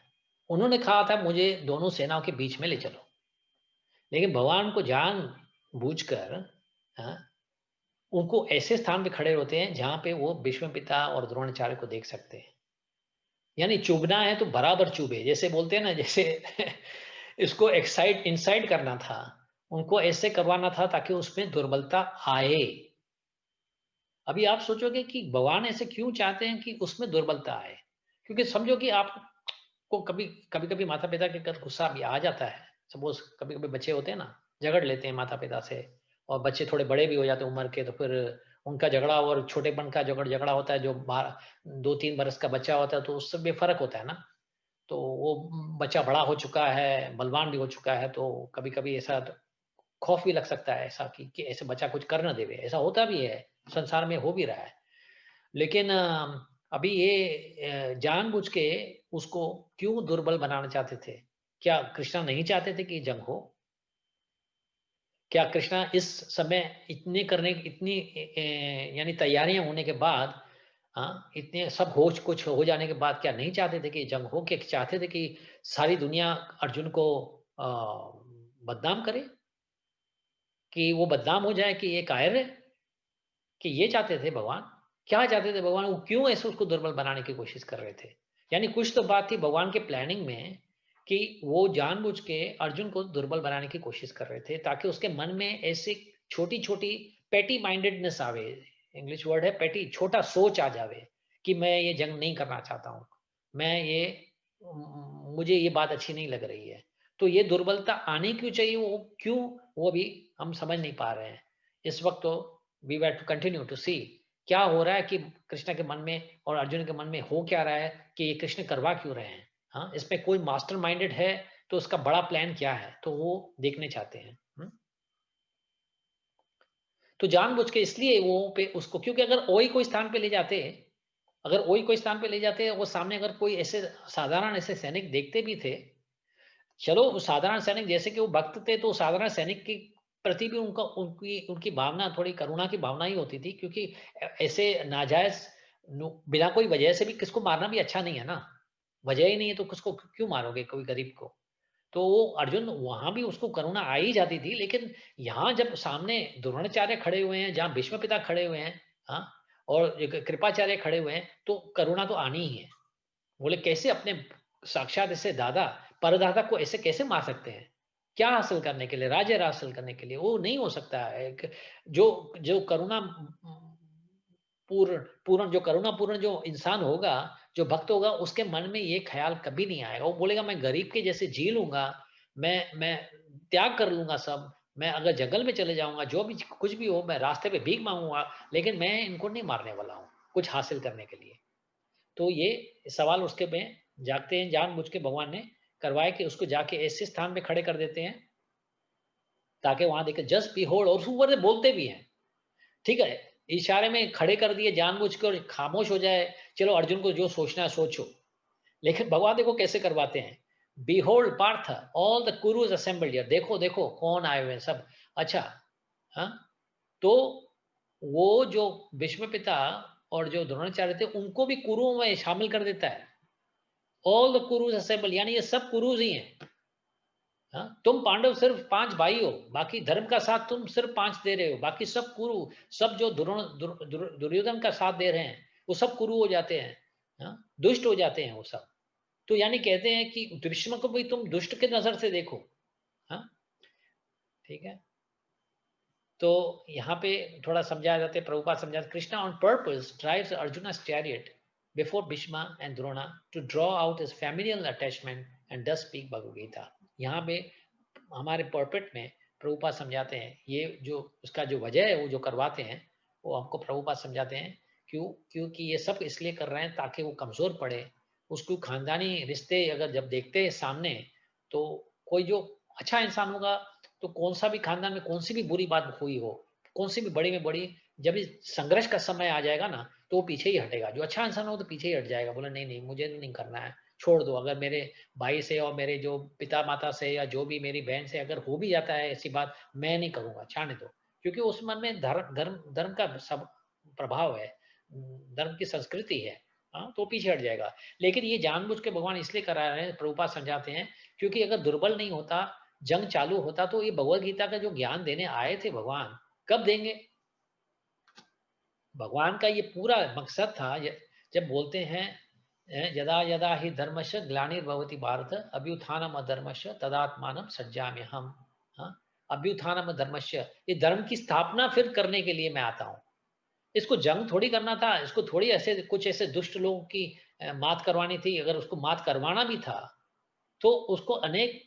उन्होंने कहा था मुझे दोनों सेनाओं के बीच में ले चलो, लेकिन भगवान को जान बूझकर, हाँ, उनको ऐसे स्थान पे खड़े होते हैं जहां पे वो भीष्म पिता और द्रोणाचार्य को देख सकते हैं। यानी चुभना है तो बराबर चुभे, जैसे बोलते हैं ना, जैसे इसको एक्साइट इंसाइट करना था, उनको ऐसे करवाना था ताकि उसमें दुर्बलता आए। अभी आप सोचोगे कि भगवान ऐसे क्यों चाहते हैं कि उसमें दुर्बलता आए? क्योंकि समझो कि आप को कभी कभी माता पिता के ऊपर गुस्सा भी आ जाता है। सपोज कभी कभी बच्चे होते हैं ना, झगड़ लेते हैं माता पिता से, और बच्चे थोड़े बड़े भी हो जाते हैं उम्र के, तो फिर उनका झगड़ा और छोटेपन का झगड़ा होता है, जो 2-3 बरस का बच्चा होता है तो उससे भी फर्क होता है ना। तो वो बच्चा बड़ा हो चुका है, बलवान भी हो चुका है, तो कभी कभी ऐसा खौफ भी लग सकता है ऐसा कि ऐसे बच्चा कुछ कर ना देवे। ऐसा होता भी है, संसार में हो भी रहा है। लेकिन अभी ये जानबूझ के उसको क्यों दुर्बल बनाना चाहते थे? क्या कृष्णा नहीं चाहते थे कि जंग हो? क्या कृष्णा इस समय इतनी यानी तैयारियां होने के बाद, इतने सब कुछ हो जाने के बाद क्या नहीं चाहते थे कि जंग हो? क्या चाहते थे कि सारी दुनिया अर्जुन को अ, बदनाम करे, कि वो बदनाम हो जाए कि ये कायर है? कि ये चाहते थे भगवान? क्या चाहते थे भगवान? वो क्यों ऐसे उसको दुर्बल बनाने की कोशिश कर रहे थे? यानी कुछ तो बात थी भगवान के प्लानिंग में कि वो जानबूझ के अर्जुन को दुर्बल बनाने की कोशिश कर रहे थे, ताकि उसके मन में ऐसी छोटी-छोटी पैटी माइंडेडनेस आवे। इंग्लिश वर्ड है पैटी, छोटा सोच आ जावे कि मैं ये जंग नहीं करना चाहता हूँ। मैं ये मुझे ये बात अच्छी नहीं लग रही है। तो ये दुर्बलता आनी क्यों चाहिए, वो क्यों, वो भी हम समझ नहीं पा रहे हैं। इस वक़्त तो we have to continue to see क्या हो रहा है, कि कृष्ण के मन में और अर्जुन के मन में हो क्या रहा है, कि ये कृष्ण करवा क्यों रहे हैं? हाँ, इसमें कोई मास्टर माइंडेड है तो उसका बड़ा प्लान क्या है, तो वो देखने चाहते हैं। तो जानबूझ के इसलिए वो पे उसको, क्योंकि अगर वही कोई स्थान पे ले जाते, अगर वही कोई स्थान पे ले जाते, वो सामने अगर कोई ऐसे साधारण ऐसे सैनिक देखते भी थे, चलो साधारण सैनिक जैसे कि वो भक्त थे, तो साधारण सैनिक के प्रति भी उनका उनकी उनकी भावना थोड़ी करुणा की भावना ही होती थी, क्योंकि ऐसे नाजायज बिना कोई वजह से भी किसको मारना भी अच्छा नहीं है ना। वजह ही नहीं है तो किसको क्यों मारोगे कोई गरीब को? तो वो अर्जुन वहां भी उसको करुणा आ ही जाती थी, लेकिन यहाँ जब सामने द्रोणाचार्य खड़े हुए हैं, जहाँ भीष्म पिता खड़े हुए हैं, हाँ, और कृपाचार्य खड़े हुए हैं, तो करुणा तो आनी ही है। बोले कैसे अपने साक्षात ऐसे दादा, परदादा को ऐसे कैसे मार सकते हैं? क्या हासिल करने के लिए? राज्य हासिल करने के लिए? वो नहीं हो सकता है। जो जो करुणा पूर्ण पूर्ण जो करुणा पूर्ण जो इंसान होगा, जो भक्त होगा, उसके मन में ये ख्याल कभी नहीं आएगा। वो बोलेगा मैं गरीब के जैसे जी लूंगा, मैं त्याग कर लूंगा सब, मैं अगर जंगल में चले जाऊंगा, जो भी कुछ भी हो, मैं रास्ते पे भीख मांगूंगा, लेकिन मैं इनको नहीं मारने वाला हूँ कुछ हासिल करने के लिए। तो ये सवाल उसके में जागते हैं, जानबूझ के भगवान ने करवाए कि उसको जाके ऐसे स्थान पे खड़े कर देते हैं, ताकि वहां देखे जस्ट बिहोल्ड, और ऊपर से बोलते भी हैं, ठीक है, इशारे में खड़े कर दिए जानबूझ के, और खामोश हो जाए, चलो अर्जुन को जो सोचना है सोचो। लेकिन भगवान देखो कैसे करवाते हैं, behold Partha all the Kurus assembled here, देखो देखो कौन आए हुए हैं सब। अच्छा, हाँ, तो वो जो भीष्म पिता और जो द्रोणाचार्य थे, उनको भी कुरुओं में शामिल कर देता है। ऑल द कुरुज असेंबल, यानी ये सब कुरुज ही हैं। हाँ, तुम पांडव सिर्फ 5 भाई हो, बाकी धर्म का साथ तुम सिर्फ 5 दे रहे हो, बाकी सब कुरु, सब जो दुर्योधन का साथ दे रहे हैं, वो सब कुरु हो जाते हैं। हाँ, दुष्ट हो जाते हैं वो सब। तो यानी कहते हैं कि भीष्म को भी तुम दुष्ट के नजर से देखो। हाँ, ठीक है। तो यहाँ पे थोड़ा समझाया जाता है, प्रभुपाद समझाते, Krishna on purpose drives Arjuna's chariot before Bhishma and Drona to draw out his familial attachment and thus speak Bhagavad Gita। यहाँ पे हमारे पर्पेट में प्रभुपाद समझाते हैं, ये जो उसका जो वजह है, वो जो करवाते हैं, वो हमको प्रभुपाद समझाते हैं। क्योंकि ये सब इसलिए कर रहे हैं ताकि वो कमजोर पड़े। उसको खानदानी रिश्ते अगर जब देखते हैं सामने, तो कोई जो अच्छा इंसान होगा, तो कौन सा भी खानदान में कौन सी भी बुरी बात हुई हो, कौन सी भी बड़ी में बड़ी, जब इस संघर्ष का समय आ जाएगा ना, तो वो पीछे ही हटेगा। जो अच्छा इंसान हो तो पीछे ही हट जाएगा, बोला नहीं नहीं मुझे नहीं करना है, छोड़ दो। अगर मेरे भाई से और मेरे जो पिता माता से या जो भी मेरी बहन से अगर हो भी जाता है ऐसी बात, मैं नहीं करूंगा, छाने दो। क्योंकि उस मन में धर्म धर्म धर्म का सब प्रभाव है, धर्म की संस्कृति है। हाँ, तो पीछे हट जाएगा। लेकिन ये जानबूझ के भगवान इसलिए करा रहे हैं, प्रभुपाद समझाते हैं, क्योंकि अगर दुर्बल नहीं होता, जंग चालू होता, तो ये भगवत गीता का जो ज्ञान देने आए थे भगवान, कब देंगे? भगवान का ये पूरा मकसद था। जब बोलते हैं यदा यदा ही धर्मस्य ग्लानिर्भवति भारत अभ्युत्थानम अधर्मस्य तदात्मानम सृजाम्यहम् हम। हाँ, अभ्युत्थानम धर्मस्य, ये धर्म की स्थापना फिर करने के लिए मैं आता हूँ। इसको जंग थोड़ी करना था, इसको थोड़ी ऐसे कुछ ऐसे दुष्ट लोगों की मात करवानी थी। अगर उसको मात करवाना भी था तो उसको अनेक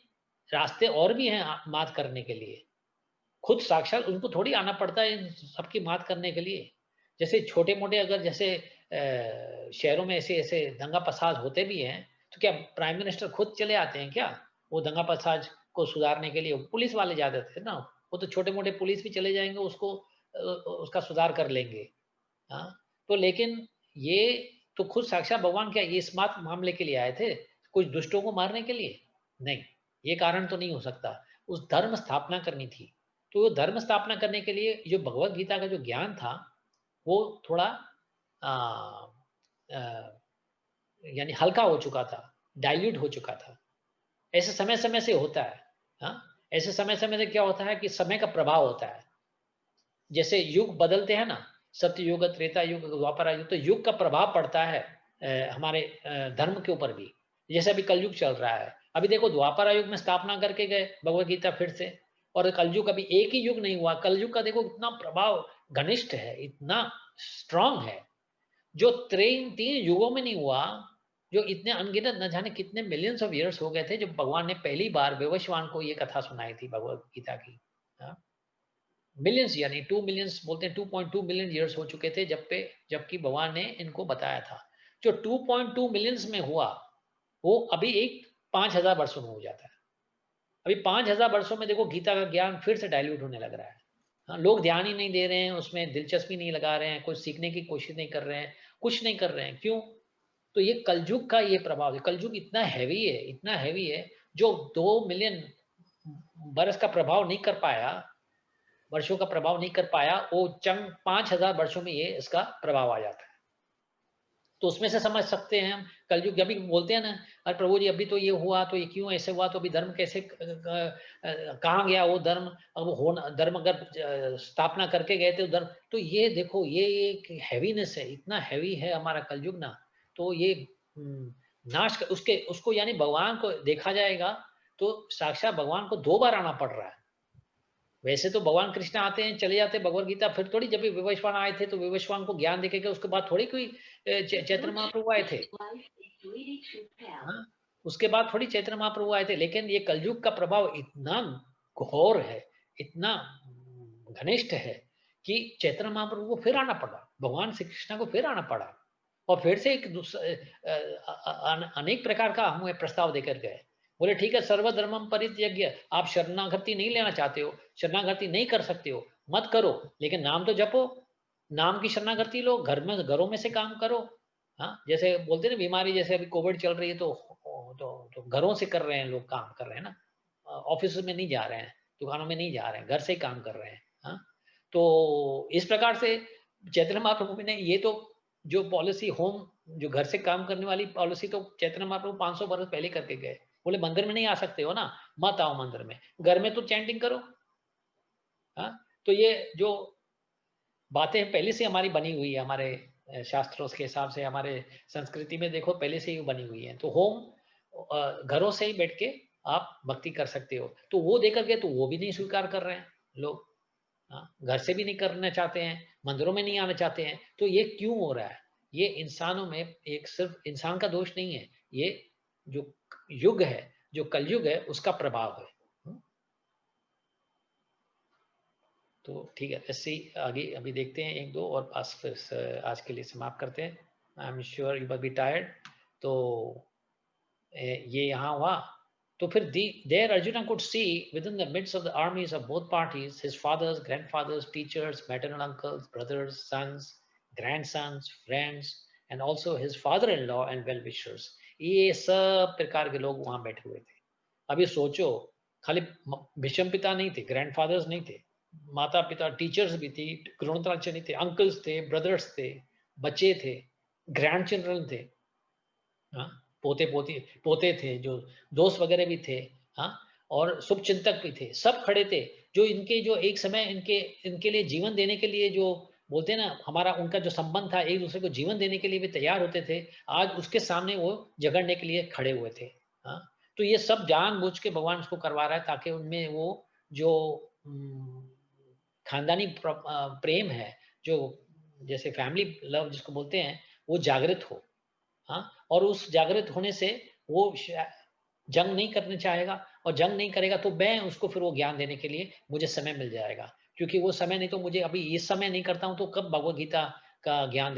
रास्ते और भी हैं मात करने के लिए। खुद साक्षात उनको थोड़ी आना पड़ता है इन सबकी मात करने के लिए। जैसे छोटे-मोटे अगर जैसे शहरों में ऐसे-ऐसे दंगा-फसाद होते भी हैं, तो क्या प्राइम मिनिस्टर खुद चले आते हैं क्या? वो दंगा-फसाद को सुधारने के लिए पुलिस वाले जा रहे थे ना, वो तो छोटे-मोटे पुलिस भी चले जाएँगे उसको उसका सुधार कर लेंगे। हाँ, तो लेकिन ये तो खुद साक्षात भगवान क्या ये इस बात मामले के लिए आए थे? कुछ दुष्टों को मारने के लिए? नहीं, ये कारण तो नहीं हो सकता। उस धर्म स्थापना करनी थी। तो धर्म स्थापना करने के लिए जो भगवत गीता का जो ज्ञान था, वो थोड़ा अ अ, यानी हल्का हो चुका था, डाइल्यूट हो चुका था। ऐसे समय-समय से होता है। हाँ, ऐसे समय-समय से क्या होता है कि समय का प्रभाव होता है। जैसे युग बदलते हैं ना, सत्ययुग, त्रेता युग, द्वापर युग, तो युग का प्रभाव पड़ता है हमारे धर्म के ऊपर भी। जैसे अभी कलयुग चल रहा है। अभी देखो द्वापर युग में स्थापना करके गए भगवत गीता फिर से, और कलयुग अभी एक ही युग नहीं हुआ। कलयुग का देखो इतना प्रभाव घनिष्ठ है, इतना स्ट्रांग है, जो 3 युगों में नहीं हुआ, जो इतने अनगिनत न जाने कितने मिलियंस ऑफ ईयर्स हो गए थे जब भगवान ने पहली बार विवस्वान को ये कथा सुनाई थी भगवत गीता की। हाँ? मिलियंस यानी 2 मिलियंस बोलते हैं, 2.2 मिलियन ईयर्स हो चुके थे जबकि भगवान ने इनको बताया था। जो 2.2 मिलियंस में हुआ, वो अभी एक 5000 वर्षों में हो जाता है। अभी 5000 वर्षों में देखो गीता का ज्ञान फिर से डाइल्यूट होने लग रहा है। हाँ, लोग ध्यान ही नहीं दे रहे हैं, उसमें दिलचस्पी नहीं लगा रहे हैं, कुछ सीखने की कोशिश नहीं कर रहे हैं, कुछ नहीं कर रहे हैं। क्यों? तो ये कलयुग का ये प्रभाव है। कलयुग इतना हैवी है, इतना हैवी है, जो 2 मिलियन बरस का प्रभाव नहीं कर पाया, वर्षों का प्रभाव नहीं कर पाया, वो चंद 5000 वर्षों में ये इसका प्रभाव आ जाता है। तो उसमें से समझ सकते हैं हम कलयुग जब भी बोलते हैं ना, अरे प्रभु जी अभी तो ये हुआ, तो ये क्यों ऐसे हुआ, तो अभी धर्म कैसे कहाँ गया वो धर्म, अब वो होना धर्म अगर स्थापना करके गए थे धर्म, तो ये देखो ये एक हैवीनेस है, इतना हैवी है हमारा कलयुग ना। तो ये उसके उसको यानी भगवान को देखा जाएगा तो साक्षात भगवान को 2 बार आना पड़ रहा है। वैसे तो भगवान कृष्ण आते हैं, चले जाते हैं भगवत गीता, फिर थोड़ी जब भी विवस्वान आए थे, तो विवस्वान को ज्ञान देके गए, उसके बाद थोड़ी कोई चैतन्य महाप्रभु आए थे। हाँ, उसके बाद थोड़ी चैतन्य महाप्रभु आए थे, लेकिन ये कलयुग का प्रभाव इतना घोर है, इतना घनिष्ठ है कि चैतन्य महाप्रभु को फिर आना पड़ा, भगवान श्री कृष्ण को फिर आना पड़ा, और फिर से एक अनेक प्रकार का हमें प्रस्ताव देकर गए। बोले ठीक है, सर्वधर्मम परित्यज्य, आप शरणागति नहीं लेना चाहते हो, शरणागति नहीं कर सकते हो, मत करो, लेकिन नाम तो जपो, नाम की शरणागति लो, घरों में से काम करो। हाँ, जैसे बोलते हैं ना बीमारी, जैसे अभी कोविड चल रही है, तो घरों से कर रहे हैं, लोग काम कर रहे हैं ना, ऑफिस में नहीं जा रहे हैं, दुकानों में नहीं जा रहे हैं, घर से ही काम कर रहे हैं। हाँ, तो इस प्रकार से चैतन्य महाप्रभु ने ये तो जो पॉलिसी होम, जो घर से काम करने वाली पॉलिसी, तो चैतन्य महाप्रभु 500 वर्ष पहले करके गए। बोले मंदिर में नहीं आ सकते हो ना, मत आओ मंदिर में, घर में तो चैंटिंग करो। हाँ, तो ये जो बातें पहले से हमारी बनी हुई है, हमारे शास्त्रों के हिसाब से, हमारे संस्कृति में देखो पहले से ही बनी हुई है। तो होम घरों से ही बैठ के आप भक्ति कर सकते हो। तो वो देकर के तो वो भी नहीं स्वीकार कर रहे हैं लोग। हाँ, घर से भी नहीं करना चाहते हैं, मंदिरों में नहीं आना चाहते हैं। तो ये क्यों हो रहा है? ये इंसानों में एक सिर्फ इंसान का दोष नहीं है, ये जो युग है, जो कलयुग है, उसका प्रभाव है। तो ठीक है, ऐसे ही आगे अभी देखते हैं एक दो और पास, फिर आज के लिए समाप्त करते हैं। I am sure you must be tired. तो ये यहाँ हुआ। तो फिर there Arjun could see within the midst of the armies of both parties his fathers, grandfathers, teachers, maternal uncles, brothers, sons, grandsons, friends, and also his father in law and well wishers. ये सब प्रकार के लोग वहां बैठे हुए थे। अभी सोचो, खाली भीष्म पिता नहीं थे, ग्रैंडफादर्स नहीं थे, माता पिता, टीचर्स भी थी, द्रोणाचार्य थे, अंकल्स थे, ब्रदर्स थे, बच्चे थे, ग्रैंड चिल्ड्रन थे, हाँ, पोते थे, जो दोस्त वगैरह भी थे, हाँ, और शुभ चिंतक भी थे, सब खड़े थे, जो इनके जो एक समय इनके इनके लिए जीवन देने के लिए, जो बोलते हैं ना, हमारा उनका जो संबंध था, एक दूसरे को जीवन देने के लिए भी तैयार होते थे, आज उसके सामने वो झगड़ने के लिए खड़े हुए थे। हाँ, तो ये सब जानबूझ के भगवान उसको करवा रहा है, ताकि उनमें वो जो खानदानी प्रेम है, जो जैसे फैमिली लव जिसको बोलते हैं, वो जागृत हो। हाँ, और उस जागृत होने से वो जंग नहीं करना चाहेगा, और जंग नहीं करेगा तो मैं उसको फिर वो ज्ञान देने के लिए मुझे समय मिल जाएगा, क्योंकि वो समय नहीं तो मुझे अभी इस समय नहीं करता हूँ तो कब भगवत गीता का ज्ञान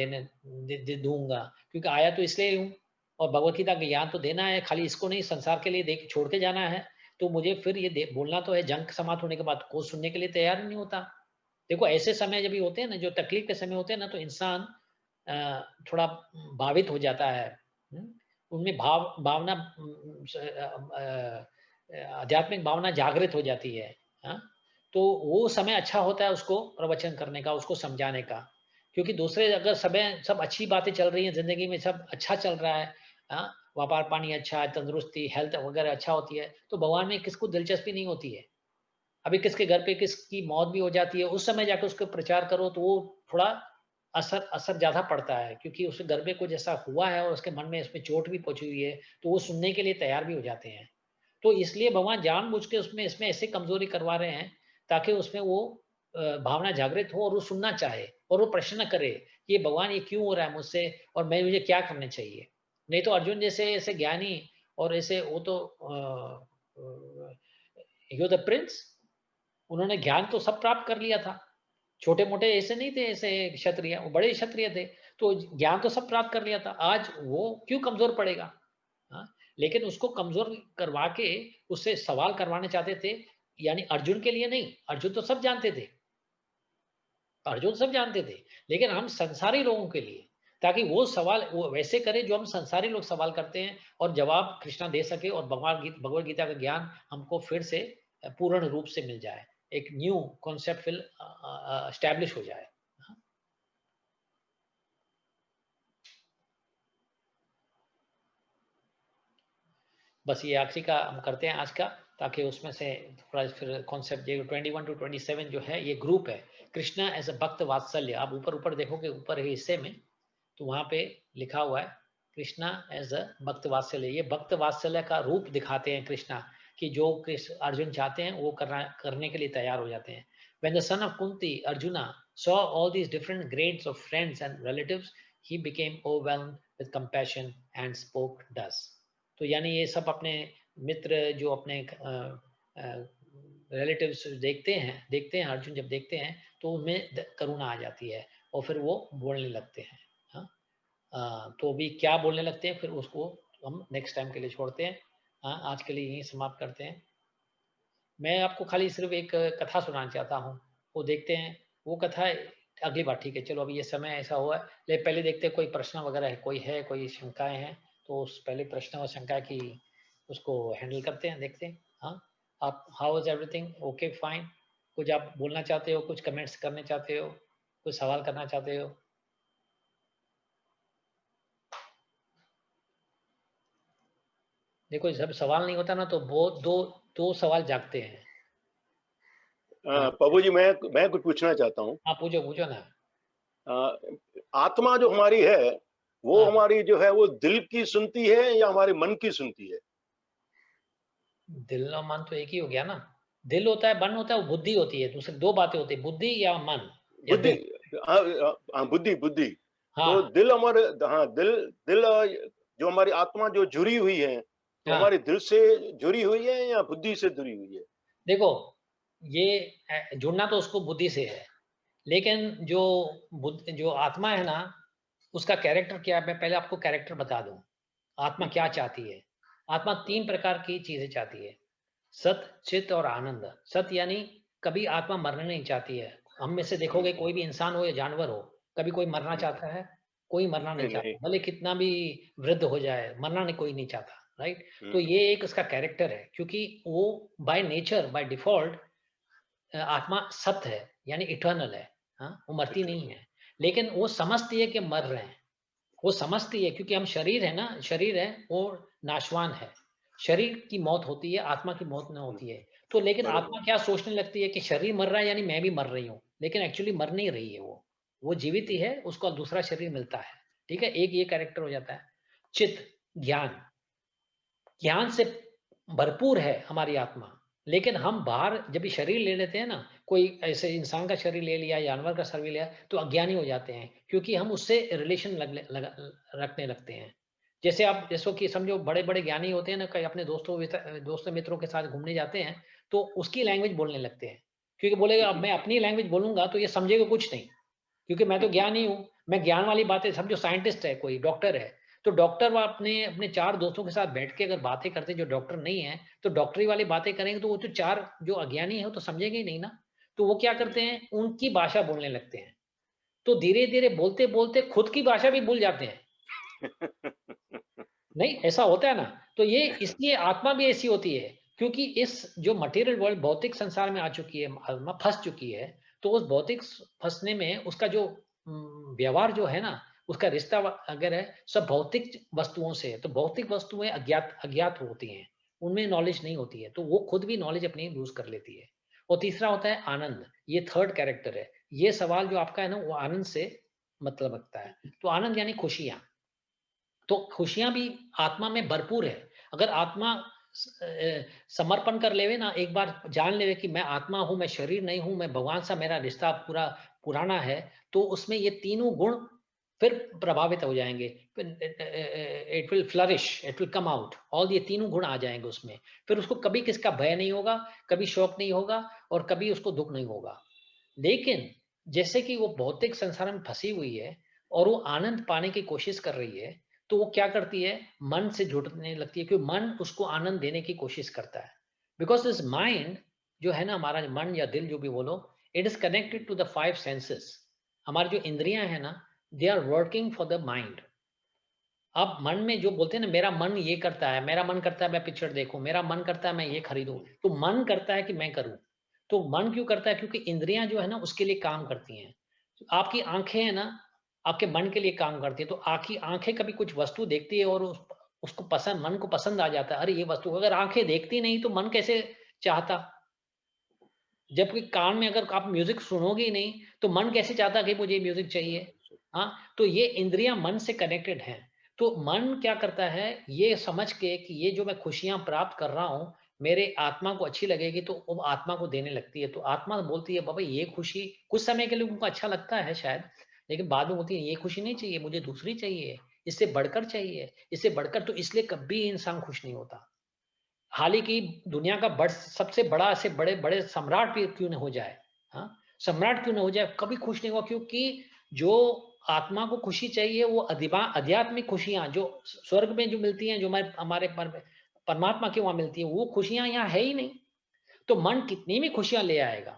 दूंगा, क्योंकि आया तो इसलिए हूँ, और भगवत गीता का ज्ञान तो देना है, खाली इसको नहीं, संसार के लिए देख छोड़ के जाना है। तो मुझे फिर ये बोलना तो है, जंग समाप्त होने के बाद कोई सुनने के लिए तैयार नहीं होता। देखो ऐसे समय जब भी होते हैं ना, जो तकलीफ के समय होते हैं ना, तो इंसान थोड़ा भावित हो जाता है। उनमें भावना आध्यात्मिक भावना जागृत हो जाती है। हाँ? तो वो समय अच्छा होता है उसको प्रवचन करने का, उसको समझाने का, क्योंकि दूसरे अगर सब अच्छी बातें चल रही हैं जिंदगी में, सब अच्छा चल रहा है, हाँ, व्यापार पानी अच्छा है, तंदुरुस्ती हेल्थ वगैरह अच्छा होती है, तो भगवान में किसको दिलचस्पी नहीं होती है। अभी किसके घर पे किसकी मौत भी हो जाती है, उस समय जाकर उसको प्रचार करो तो वो थोड़ा असर असर ज्यादा पड़ता है, क्योंकि उसके घर में कुछ ऐसा हुआ है और उसके मन में इसमें चोट भी पहुंची हुई है, तो वो सुनने के लिए तैयार भी हो जाते हैं। तो इसलिए भगवान जानबूझ के उसमें इसमें ऐसे कमजोरी करवा रहे हैं, ताकि उसमें वो भावना जागृत हो और वो सुनना चाहे और वो प्रश्न करे, ये भगवान ये क्यों हो रहा है मुझसे, और मुझे क्या करना चाहिए। नहीं तो अर्जुन जैसे ऐसे ज्ञानी और ऐसे वो तो यू द प्रिंस, उन्होंने ज्ञान तो सब प्राप्त कर लिया था, छोटे मोटे ऐसे नहीं थे, ऐसे क्षत्रिय, वो बड़े क्षत्रिय थे, तो ज्ञान तो सब प्राप्त कर लिया था, आज वो क्यों कमजोर पड़ेगा। हाँ? लेकिन उसको कमजोर करवा के उससे सवाल करवाने चाहते थे, यानी अर्जुन के लिए नहीं, अर्जुन तो सब जानते थे, अर्जुन सब जानते थे, लेकिन हम संसारी लोगों के लिए, ताकि वो सवाल वो वैसे करे जो हम संसारी लोग सवाल करते हैं, और जवाब कृष्णा दे सके, और भगवत गीता का ज्ञान हमको फिर से पूर्ण रूप से मिल जाए, एक न्यू कॉन्सेप्ट फिर एस्टैब्लिश हो जाए। बस ये आखिरी का हम करते हैं आज का, ताकि उसमें से थोड़ा फिर कॉन्सेप्ट जो 21 to 27 जो है ये ग्रुप है, कृष्णा एज अ भक्त वात्सल्य। आप ऊपर ऊपर देखोगे, ऊपर है हिस्से में, तो वहां पे लिखा हुआ है कृष्णा एज अ भक्त वात्सल्य। ये भक्त वात्सल्य का रूप दिखाते हैं कृष्णा, कि जो कृष्ण अर्जुन चाहते हैं वो करने के लिए तैयार हो जाते हैं। When the son of Kunti, Arjuna, saw all these different grades of friends and relatives, he became overwhelmed with compassion and spoke thus. तो यानी ये सब अपने मित्र जो अपने रिलेटिव्स देखते हैं अर्जुन जब देखते हैं, तो उनमें करुणा आ जाती है, और फिर वो बोलने लगते हैं। हाँ? तो अभी क्या बोलने लगते हैं फिर उसको हम नेक्स्ट टाइम के लिए छोड़ते हैं। हाँ, आज के लिए यही समाप्त करते हैं। मैं आपको खाली सिर्फ एक कथा सुनाना चाहता हूँ, वो देखते हैं वो कथा अगली बार, ठीक है। चलो अभी ये समय ऐसा हुआ है, लेकिन पहले देखते हैं कोई प्रश्न वगैरह है, कोई शंकाएं हैं, तो उस पहले प्रश्न और शंका की उसको हैंडल करते हैं, देखते हैं। हाँ, आप how is everything, okay fine. कुछ आप बोलना चाहते हो, कुछ कमेंट्स करने चाहते हो, कुछ सवाल करना चाहते हो? देखो जब सवाल नहीं होता ना, तो बहुत दो सवाल जागते हैं। हाँ, प्रभु जी, मैं कुछ पूछना चाहता हूँ। हाँ, पूछो पूछो ना। आत्मा जो हमारी है, वो हाँ, हमारी जो है वो दिल की सुनती है या हमारे मन की सुनती है? दिल और मन तो एक ही हो गया ना। दिल होता है, मन होता है, वो बुद्धि होती है, दूसरी दो बातें होती है, बुद्धि या मन या बुद्धि। दिल। बुद्धि बुद्धि। तो हाँ दिल हमारे, हाँ, दिल दिल जो हमारी आत्मा जो जुड़ी हुई है, तो हाँ, हमारे दिल से जुड़ी हुई है या बुद्धि से जुड़ी हुई है? देखो ये जुड़ना तो उसको बुद्धि से है, लेकिन जो आत्मा है ना, उसका कैरेक्टर क्या है, मैं पहले आपको कैरेक्टर बता दूं। आत्मा ठीक है। क्या चाहती है? आत्मा तीन प्रकार की चीजें चाहती है, सत, चित और आनंद। सत यानी कभी आत्मा मरना नहीं चाहती है। हम में से देखोगे, कोई भी इंसान हो या जानवर हो, कभी कोई मरना चाहता है? कोई मरना नहीं नहीं नहीं। चाहता, भले कितना भी वृद्ध हो जाए, मरना नहीं कोई नहीं चाहता, राइट। तो हम्म, ये एक उसका कैरेक्टर है, क्योंकि वो बाय नेचर बाय डिफॉल्ट आत्मा सत्य है, यानी इटर्नल है। हाँ, वो मरती अच्छा। नहीं है, लेकिन वो समझती है कि मर रहे हैं। वो समझती है, क्योंकि हम शरीर है ना, शरीर है वो नाशवान है, शरीर की मौत होती है, आत्मा की मौत न हम्म, होती है। तो लेकिन बरोबर। आत्मा क्या सोचने लगती है कि शरीर मर रहा है यानी मैं भी मर रही हूँ, लेकिन एक्चुअली मर नहीं रही है वो जीवित ही है, उसको दूसरा शरीर मिलता है। ठीक है, एक ये कैरेक्टर हो जाता है। चित्त, ज्ञान, ज्ञान से भरपूर है हमारी आत्मा। लेकिन हम बाहर जब भी शरीर ले लेते हैं ना, कोई ऐसे इंसान का शरीर ले लिया, जानवर का शरीर लिया, तो अज्ञानी हो जाते हैं, क्योंकि हम उससे रिलेशन रखने लगते हैं। जैसे आप जैसो कि समझो बड़े-बड़े ज्ञानी होते हैं ना, कई अपने दोस्तों मित्रों के साथ घूमने जाते हैं, तो उसकी लैंग्वेज बोलने लगते हैं। क्योंकि बोलेगा अब मैं अपनी लैंग्वेज बोलूँगा तो ये समझेगा कुछ नहीं, क्योंकि मैं तो ज्ञानी हूँ। मैं ज्ञान वाली बातें समझो, साइंटिस्ट है कोई, डॉक्टर है, तो डॉक्टर वो अपने अपने 4 दोस्तों के साथ बैठ के अगर बातें करते हैं जो डॉक्टर नहीं है, तो डॉक्टरी वाली बातें करेंगे तो वो तो 4 जो अज्ञानी है वो तो समझेंगे ही नहीं ना। तो वो क्या करते हैं, उनकी भाषा बोलने लगते हैं। तो धीरे-धीरे बोलते-बोलते खुद की भाषा भी भूल जाते हैं। नहीं, ऐसा होता है ना। तो ये इसलिए आत्मा भी ऐसी होती है, क्योंकि इस जो मटेरियल वर्ल्ड भौतिक संसार में आ चुकी है, आत्मा फँस चुकी है, तो उस भौतिक फँसने में उसका जो व्यवहार जो है ना, उसका रिश्ता अगर है, सब भौतिक वस्तुओं से है। तो भौतिक वस्तुएँ अज्ञात अज्ञात होती हैं, उनमें नॉलेज नहीं होती है, तो वो खुद भी नॉलेज अपनी लूज़ कर लेती है। और तीसरा होता है आनंद, ये थर्ड कैरेक्टर है। ये सवाल जो आपका है ना, वो आनंद से मतलब रखता है। तो आनंद यानी खुशियाँ। तो खुशियाँ भी आत्मा में भरपूर है। अगर आत्मा समर्पण कर लेवे ना, एक बार जान लेवे कि मैं आत्मा हूँ, मैं शरीर नहीं हूँ, मैं भगवान से मेरा रिश्ता पूरा पुराना है, तो उसमें ये तीनों गुण फिर प्रभावित हो जाएँगे। It will flourish, it will come out, all ये तीनों गुण आ जाएँगे उसमें। फिर उसको कभी किसका भय नहीं होगा, कभी शौक नहीं होगा और कभी उसको दुःख नहीं होगा। लेकिन जैसे कि वो भौतिक संसार में फँसी हुई है और वो आनंद पाने की कोशिश कर रही है, तो वो क्या करती है, मन से जुड़ने लगती है, क्योंकि मन उसको आनंद देने की कोशिश करता है। बिकॉज़ दिस माइंड जो है ना, हमारा मन या दिल जो भी बोलो, it is connected to the 5 senses. हमारी जो इंद्रियाँ हैं ना, they are working for the mind. अब मन में जो बोलते हैं ना, मेरा मन ये करता है, मेरा मन करता है मैं पिक्चर देखूँ, मेरा मन करता है मैं ये खरीदूँ, तो मन करता है कि मैं करूँ। तो मन क्यों करता है? क्योंकि इंद्रियाँ जो है ना उसके लिए काम करती हैं। आपकी आँखें हैं ना, आपके मन के लिए काम करती हैं, तो आपकी आँखें कभी कुछ वस्तु देखती है और उसको पसंद, मन को पसंद आ जाता है, अरे ये वस्तु, अगर आँखें देखती नहीं तो मन कैसे चाहता? जबकि कान में अगर आप म्यूज़िक सुनोगे ही नहीं, तो मन कैसे चाहता कि मुझे म्यूज़िक चाहिए? हाँ, तो ये इंद्रियाँ मन से कनेक्टेड हैं। तो मन क्या करता है, ये समझ के कि ये जो मैं खुशियाँ प्राप्त कर रहा हूँ, मेरे आत्मा को अच्छी लगेगी, तो वो आत्मा को देने लगती है। तो आत्मा बोलती है, बाबा ये खुशी कुछ समय के लिए उनको अच्छा लगता है शायद, लेकिन बाद में बोलती है, ये खुशी नहीं चाहिए, मुझे दूसरी चाहिए, इससे बढ़कर चाहिए, इससे बढ़कर, तो इसलिए कभी इंसान खुश नहीं होता। हालाँकि दुनिया का सबसे बड़ा से बड़े-बड़े सम्राट भी क्यों ना हो जाए, हाँ? सम्राट क्यों ना हो जाए, कभी खुश नहीं हुआ, क्योंकि जो आत्मा को खुशी चाहिए वो आध्यात्मिक खुशियाँ जो स्वर्ग में जो मिलती हैं, जो हमारे परमात्मा के वहाँ मिलती है, वो खुशियाँ यहाँ है ही नहीं। तो मन कितनी भी खुशियाँ ले आएगा,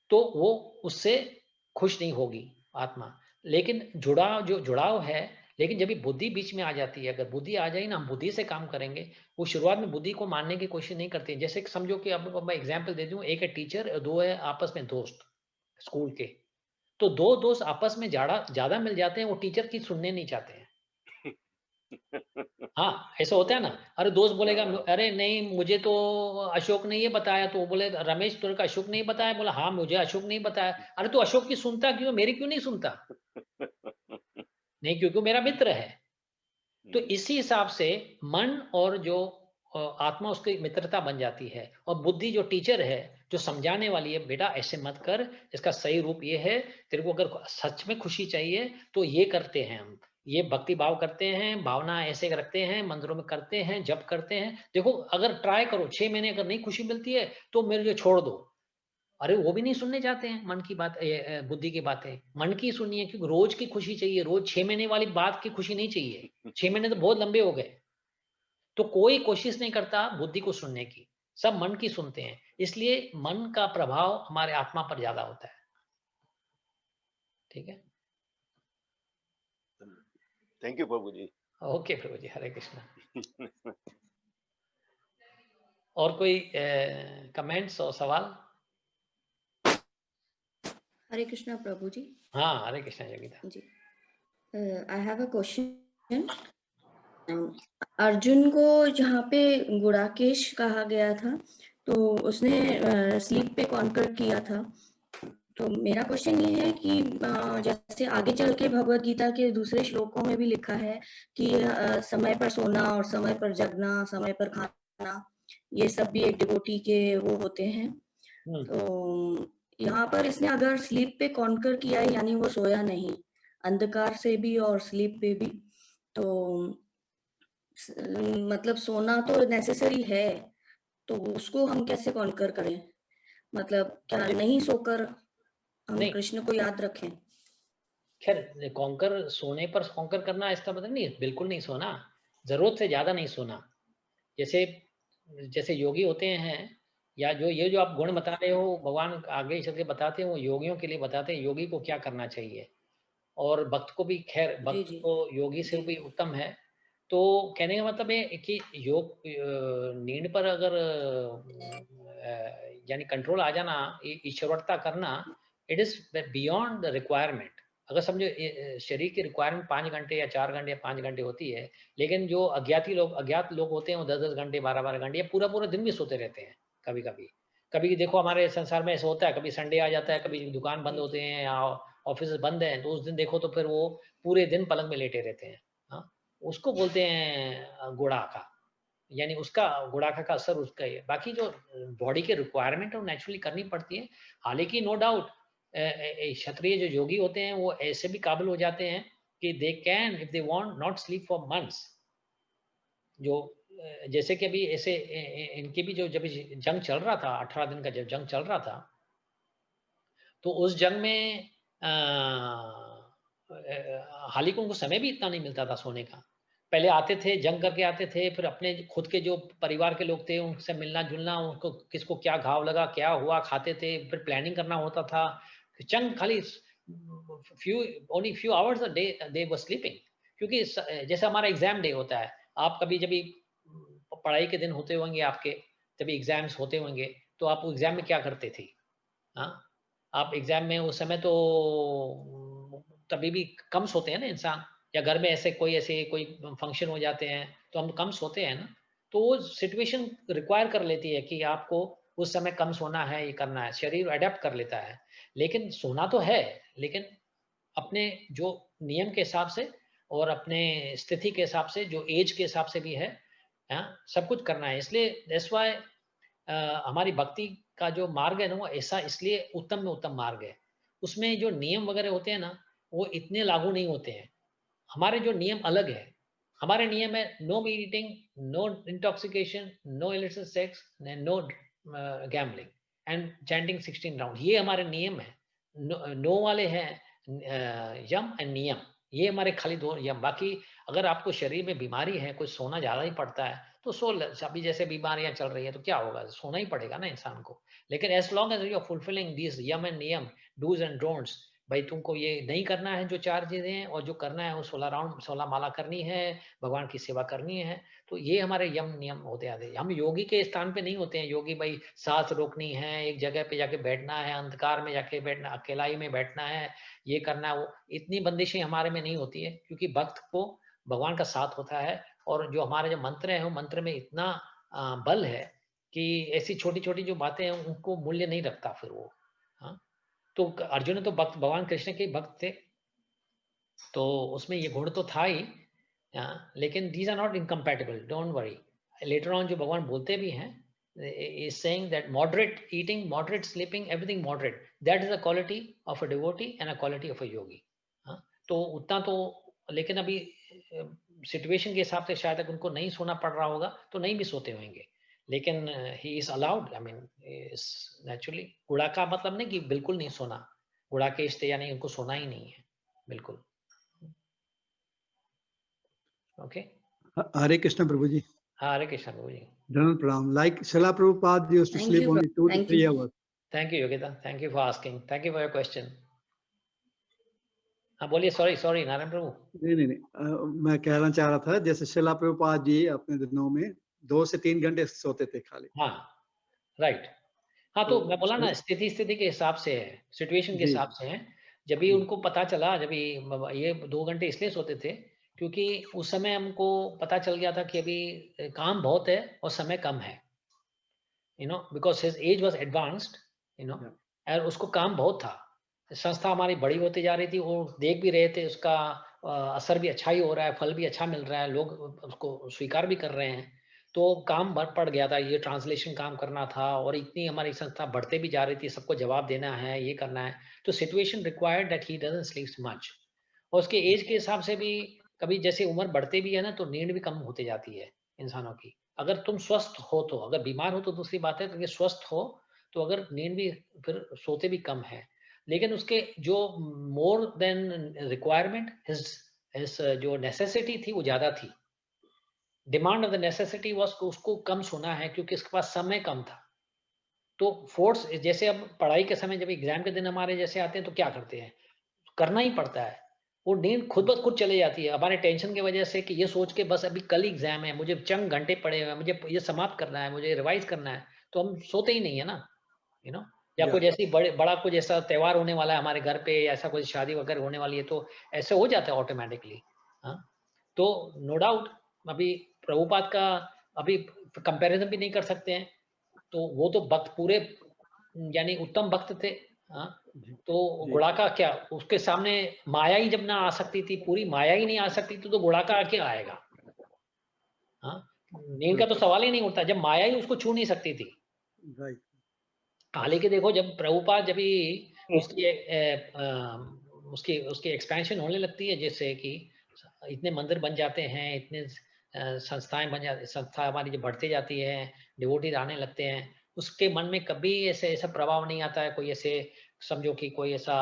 तो वो उससे खुश नहीं होगी आत्मा। लेकिन जुड़ाव है, लेकिन जब भी बुद्धि बीच में आ जाती है, अगर बुद्धि आ जाए ना, हम बुद्धि से काम करेंगे, वो शुरुआत में बुद्धि को मानने की कोशिश नहीं करती है। जैसे कि समझो कि अब मैं एग्ज़ाम्पल दे दूँ, एक है टीचर और 2 है आपस में दोस्त, स्कूल के। तो 2 दोस्त आपस में ज़्यादा मिल जाते हैं, वो टीचर की सुनने नहीं चाहते हैं। हाँ, ऐसा होता है ना। अरे दोस्त बोलेगा, हाँ, अरे नहीं मुझे तो अशोक ने ये बताया, तो वो बोले रमेश तेरे को अशोक ने ही बताया? बोला हाँ, मुझे अशोक ने ही बताया। अरे तू अशोक की सुनता क्यों, मेरी क्यों नहीं सुनता? नहीं, क्योंकि वो मेरा मित्र है। तो इसी हिसाब से मन और जो आत्मा, उसकी मित्रता बन जाती है, और बुद्धि जो टीचर है, जो समझाने वाली है, बेटा ऐसे मत कर, इसका सही रूप ये है, तेरे को अगर सच में खुशी चाहिए तो ये करते हैं हम, ये भक्ति भाव करते हैं, भावना ऐसे रखते हैं, मंदिरों में करते हैं, जप करते हैं। देखो अगर ट्राई करो 6 महीने अगर नहीं खुशी मिलती है तो मेरे लिए छोड़ दो। अरे वो भी नहीं सुनने चाहते हैं मन की बात, बुद्धि की बातें। मन की सुनिए, क्योंकि रोज की खुशी चाहिए, रोज 6 महीने वाली बात की खुशी नहीं चाहिए। 6 महीने तो बहुत लंबे हो गए। तो कोई कोशिश नहीं करता बुद्धि को सुनने की, सब मन की सुनते हैं। इसलिए मन का प्रभाव हमारे आत्मा पर ज़्यादा होता है। ठीक है? Thank you Prabhu ji. Okay Prabhu ji, Hare Krishna. और कोई कमेंट्स और सवाल? हरे कृष्णा प्रभु जी। हाँ, हरे कृष्णा योगिता। जी, I have a question. Arjun को जहाँ पे गुड़ाकेश कहा गया था, तो उसने स्लीप पे कॉन्कर किया था। तो मेरा क्वेश्चन ये है कि जैसे आगे चल के भगवत गीता के दूसरे श्लोकों में भी लिखा है कि समय पर सोना और समय पर जगना, समय पर खाना, ये सब भी एक डिवोटी के वो होते हैं। तो यहाँ पर इसने अगर स्लीप पे कॉन्कर किया है, यानी वो सोया नहीं, अंधकार से भी और स्लीप पे भी, तो मतलब सोना तो नेसेसरी है, तो उसको हम कैसे कॉन्कर करें? मतलब क्या नहीं सोकर हम नहीं। कृष्ण को याद रखें? खैर कॉन्कर, सोने पर कॉन्कर करना इसका मतलब नहीं, बिल्कुल नहीं सोना, जरूरत से ज्यादा नहीं सोना। जैसे जैसे योगी होते हैं, या जो ये जो आप गुण बता रहे हो, भगवान आगे चल के बताते हैं, वो योगियों के लिए बताते हैं योगी को क्या करना चाहिए, और भक्त को भी। खैर जी भक्त जी तो योगी से जी भी उत्तम है। तो कहने का मतलब है कि योग नींद पर अगर यानी कंट्रोल आ जाना, ईश्वरता करना, it is beyond the requirement. अगर समझो शरीर की रिक्वायरमेंट 5 घंटे या 4 घंटे या 5 घंटे होती है, लेकिन जो अज्ञात लोग होते हैं वो 10-10 घंटे 12-12 घंटे या पूरा पूरा दिन भी सोते रहते हैं। कभी कभी कभी देखो हमारे संसार में ऐसा होता है, कभी संडे आ जाता है, कभी दुकान बंद जी होते हैं या ऑफिस बंद है, तो उस दिन देखो तो फिर वो पूरे दिन पलंग में लेटे रहते हैं। हाँ, उसको बोलते हैं गुड़ाखा, यानी उसका गुड़ाखा का असर उसका ही है। बाकी जो बॉडी के रिक्वायरमेंट है वो नेचुरली करनी पड़ती है। हालांकि नो डाउट क्षत्रिय जो योगी होते हैं वो ऐसे भी काबिल हो जाते हैं कि they can, if they want, not sleep for months. जो जैसे कि अभी ऐसे इनके भी जो जब जंग चल रहा था, 18 दिन का जब जंग चल रहा था, तो उस जंग में हालांकि उनको समय भी इतना नहीं मिलता था सोने का। पहले आते थे, जंग करके आते थे, फिर अपने खुद के जो परिवार के लोग थे उनसे मिलना जुलना, उनको किसको क्या घाव लगा, क्या हुआ, खाते थे, फिर प्लानिंग करना होता था। जंग खाली only few hours a day they were sleeping. क्योंकि जैसे हमारा एग्जाम डे होता है, आप कभी जब पढ़ाई के दिन होते होंगे आपके, जब एग्जाम्स होते होंगे, तो आप एग्जाम में क्या करते थे? हाँ, आप एग्जाम में उस समय तो तभी भी कम सोते हैं ना इंसान, या घर में ऐसे कोई फंक्शन हो जाते हैं तो हम कम सोते हैं ना। तो वो सिचुएशन रिक्वायर कर लेती है कि आपको उस समय कम सोना है, ये करना है, शरीर अडेप्ट कर लेता है। लेकिन सोना तो है, लेकिन अपने जो नियम के हिसाब से और अपने स्थिति के हिसाब से, जो एज के हिसाब से भी है, हाँ, सब कुछ करना है। इसलिए दैट्स व्हाई हमारी भक्ति का जो मार्ग है ना, वो ऐसा इसलिए उत्तम में उत्तम मार्ग है। उसमें जो नियम वगैरह होते हैं ना, वो इतने लागू नहीं होते हैं। हमारे जो नियम अलग है। हमारे नियम है no eating, no intoxication, no illicit sex, no gambling and chanting 16 round. ये हमारे नियम है। नो वाले हैं यम एंड नियम। ये हमारे खाली दो यम। बाकी अगर आपको शरीर में बीमारी है, कुछ सोना ज्यादा ही पड़ता है, तो अभी जैसे बीमारियां चल रही है तो क्या होगा, सोना ही पड़ेगा ना इंसान को। लेकिन as long as you are fulfilling this yama and niyama, dos and don'ts, भाई तुमको ये नहीं करना है जो 4 चीजें हैं, और जो करना है वो 16 राउंड 16 माला करनी है, भगवान की सेवा करनी है, तो ये हमारे यम नियम होते आते हैं। हम योगी के स्थान पे नहीं होते हैं। योगी भाई सांस रोकनी है, एक जगह पे जाके बैठना है, अंधकार में जाके बैठना, अकेलाई में बैठना है, ये करना है, वो इतनी बंदिशें हमारे में नहीं होती है, क्योंकि भक्त को भगवान का साथ होता है। और जो हमारे जो मंत्र है, वो मंत्र में इतना बल है कि ऐसी छोटी छोटी जो बातें हैं उनको मूल्य नहीं रखता फिर वो। हाँ, तो अर्जुन तो भक्त, भगवान कृष्ण के भक्त थे, तो उसमें ये गुण तो था ही। लेकिन these are not incompatible, don't worry. Later on जो भगवान बोलते भी हैं, is saying that moderate eating, moderate sleeping, everything moderate, that is a quality of a devotee and a quality of a yogi. हाँ, तो उतना तो, लेकिन अभी सिचुएशन के हिसाब से शायद तक उनको नहीं सोना पड़ रहा होगा, तो नहीं भी सोते होंगे। लेकिन he is allowed, I mean naturally. गुड़ा का मतलब नहीं कि बिल्कुल नहीं सोना, गुड़ा के इश्ते यानी उनको सोना ही नहीं है बिल्कुल। ओके, हरे कृष्ण प्रभु जी। हाँ, हरे कृष्ण प्रभु जी। धन्यवाद प्रणाम। Like Srila Prabhupada used to Thank sleep you, only 2 to thank 3 you. hours. Thank you Yogita, thank you for asking, thank you for your question. हाँ बोलिए, सॉरी नारायण प्रभु। नहीं, मैं कहना चाह रहा था जैसे शिला प्रभुपाद जी अपने दिनों में 2 से 3 घंटे सोते थे खाली। हाँ, राइट। हाँ, तो मैं बोला ना, उसमें स्थिति के हिसाब से है, सिचुएशन के जी हिसाब से है। जब भी जी उनको पता चला, जब ये 2 घंटे इसलिए सोते थे क्योंकि उस समय हमको पता चल गया था कि अभी काम बहुत है और समय कम है, because his age was advanced, या और उसको काम बहुत था। संस्था हमारी बड़ी होती जा रही थी, वो देख भी रहे थे, उसका असर भी अच्छा ही हो रहा है, फल भी अच्छा मिल रहा है, लोग उसको स्वीकार भी कर रहे हैं। तो काम पड़ गया था, ये ट्रांसलेशन काम करना था और इतनी हमारी संस्था बढ़ते भी जा रही थी, सबको जवाब देना है, ये करना है, तो situation required that he doesn't sleep much. और उसके एज के हिसाब से भी कभी जैसे उम्र बढ़ते भी है ना, तो नींद भी कम होती जाती है इंसानों की। अगर तुम स्वस्थ हो तो, अगर बीमार हो तो दूसरी बात है, तो स्वस्थ हो तो अगर नींद भी फिर सोते भी कम है, लेकिन उसके जो मोर देन रिक्वायरमेंट हिज जो नेसेसिटी थी वो ज्यादा थी। Demand of the necessity was उसको कम सोना है क्योंकि इसके पास समय कम था। तो फोर्स जैसे अब पढ़ाई के समय जब एग्जाम के दिन हमारे जैसे आते हैं तो क्या करते हैं, करना ही पड़ता है। वो नींद खुद ब खुद चली जाती है हमारे टेंशन की वजह से कि ये सोच के बस अभी कल एग्जाम है, मुझे चंद घंटे पड़े हुए हैं, मुझे ये समाप्त करना है, मुझे रिवाइज करना है, तो हम सोते ही नहीं है ना, यू नो। या Yeah. कुछ ऐसी बड़ा कुछ ऐसा त्योहार होने वाला है हमारे घर पे, या ऐसा कोई शादी वगैरह होने वाली है, तो ऐसे हो जाता है ऑटोमेटिकली। हाँ, तो नो डाउट अभी प्रभुपाद का अभी कंपैरिजन भी नहीं कर सकते हैं, तो वो तो भक्त पूरे यानी उत्तम भक्त थे। हाँ, तो जी। गुड़ा का क्या, उसके सामने माया ही जब ना आ सकती थी, पूरी माया ही नहीं आ सकती थी, तो गुड़ा का क्या आएगा। हाँ, नींद का तो सवाल ही नहीं उठता जब माया ही उसको छू नहीं सकती थी। राइट। हालांकि देखो जब प्रभुपाद जब ही उसकी उसकी एक्सपेंशन होने लगती है, जैसे कि इतने मंदिर बन जाते हैं, इतने संस्थाएं बन जाती, संस्था हमारी जो बढ़ती जाती है, डिवोटीज आने लगते हैं, उसके मन में कभी ऐसे ऐसा प्रभाव नहीं आता है, कोई ऐसे समझो कि कोई ऐसा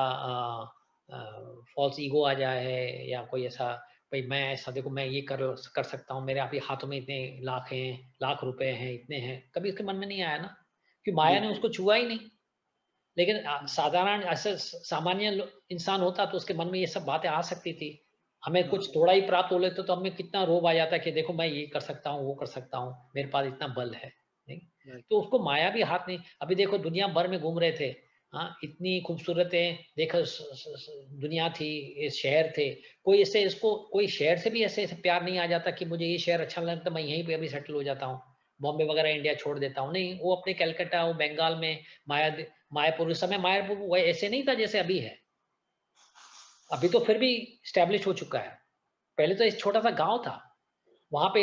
फॉल्स ईगो आ जाए, या कोई ऐसा भाई मैं ऐसा देखो मैं ये कर सकता हूँ, मेरे अभी हाथों में इतने लाख हैं, लाख रुपए हैं, इतने हैं, कभी उसके मन में नहीं आया ना, कि माया ने उसको छुआ ही नहीं। लेकिन साधारण ऐसे सामान्य इंसान होता तो उसके मन में ये सब बातें आ सकती थी। हमें कुछ थोड़ा ही प्राप्त हो लेते तो हमें कितना रोब आ जाता कि देखो मैं ये कर सकता हूँ, वो कर सकता हूँ, मेरे पास इतना बल है, नहीं। तो उसको माया भी हाथ नहीं। अभी देखो दुनिया भर में घूम रहे थे, हाँ, इतनी खूबसूरतें देखो, दुनिया थी, ये शहर थे, कोई ऐसे इसको कोई शहर से भी ऐसे प्यार नहीं आ जाता कि मुझे ये शहर अच्छा लगता, मैं यहीं पे अभी सेटल हो जाता हूँ, बॉम्बे वगैरह इंडिया छोड़ देता हूँ। नहीं, वो अपने कलकत्ता, वो बंगाल में मायापुर, उस समय मायापुर ऐसे नहीं था जैसे अभी है। अभी तो फिर भी स्टैब्लिश हो चुका है, पहले तो एक छोटा सा गांव था, वहां पे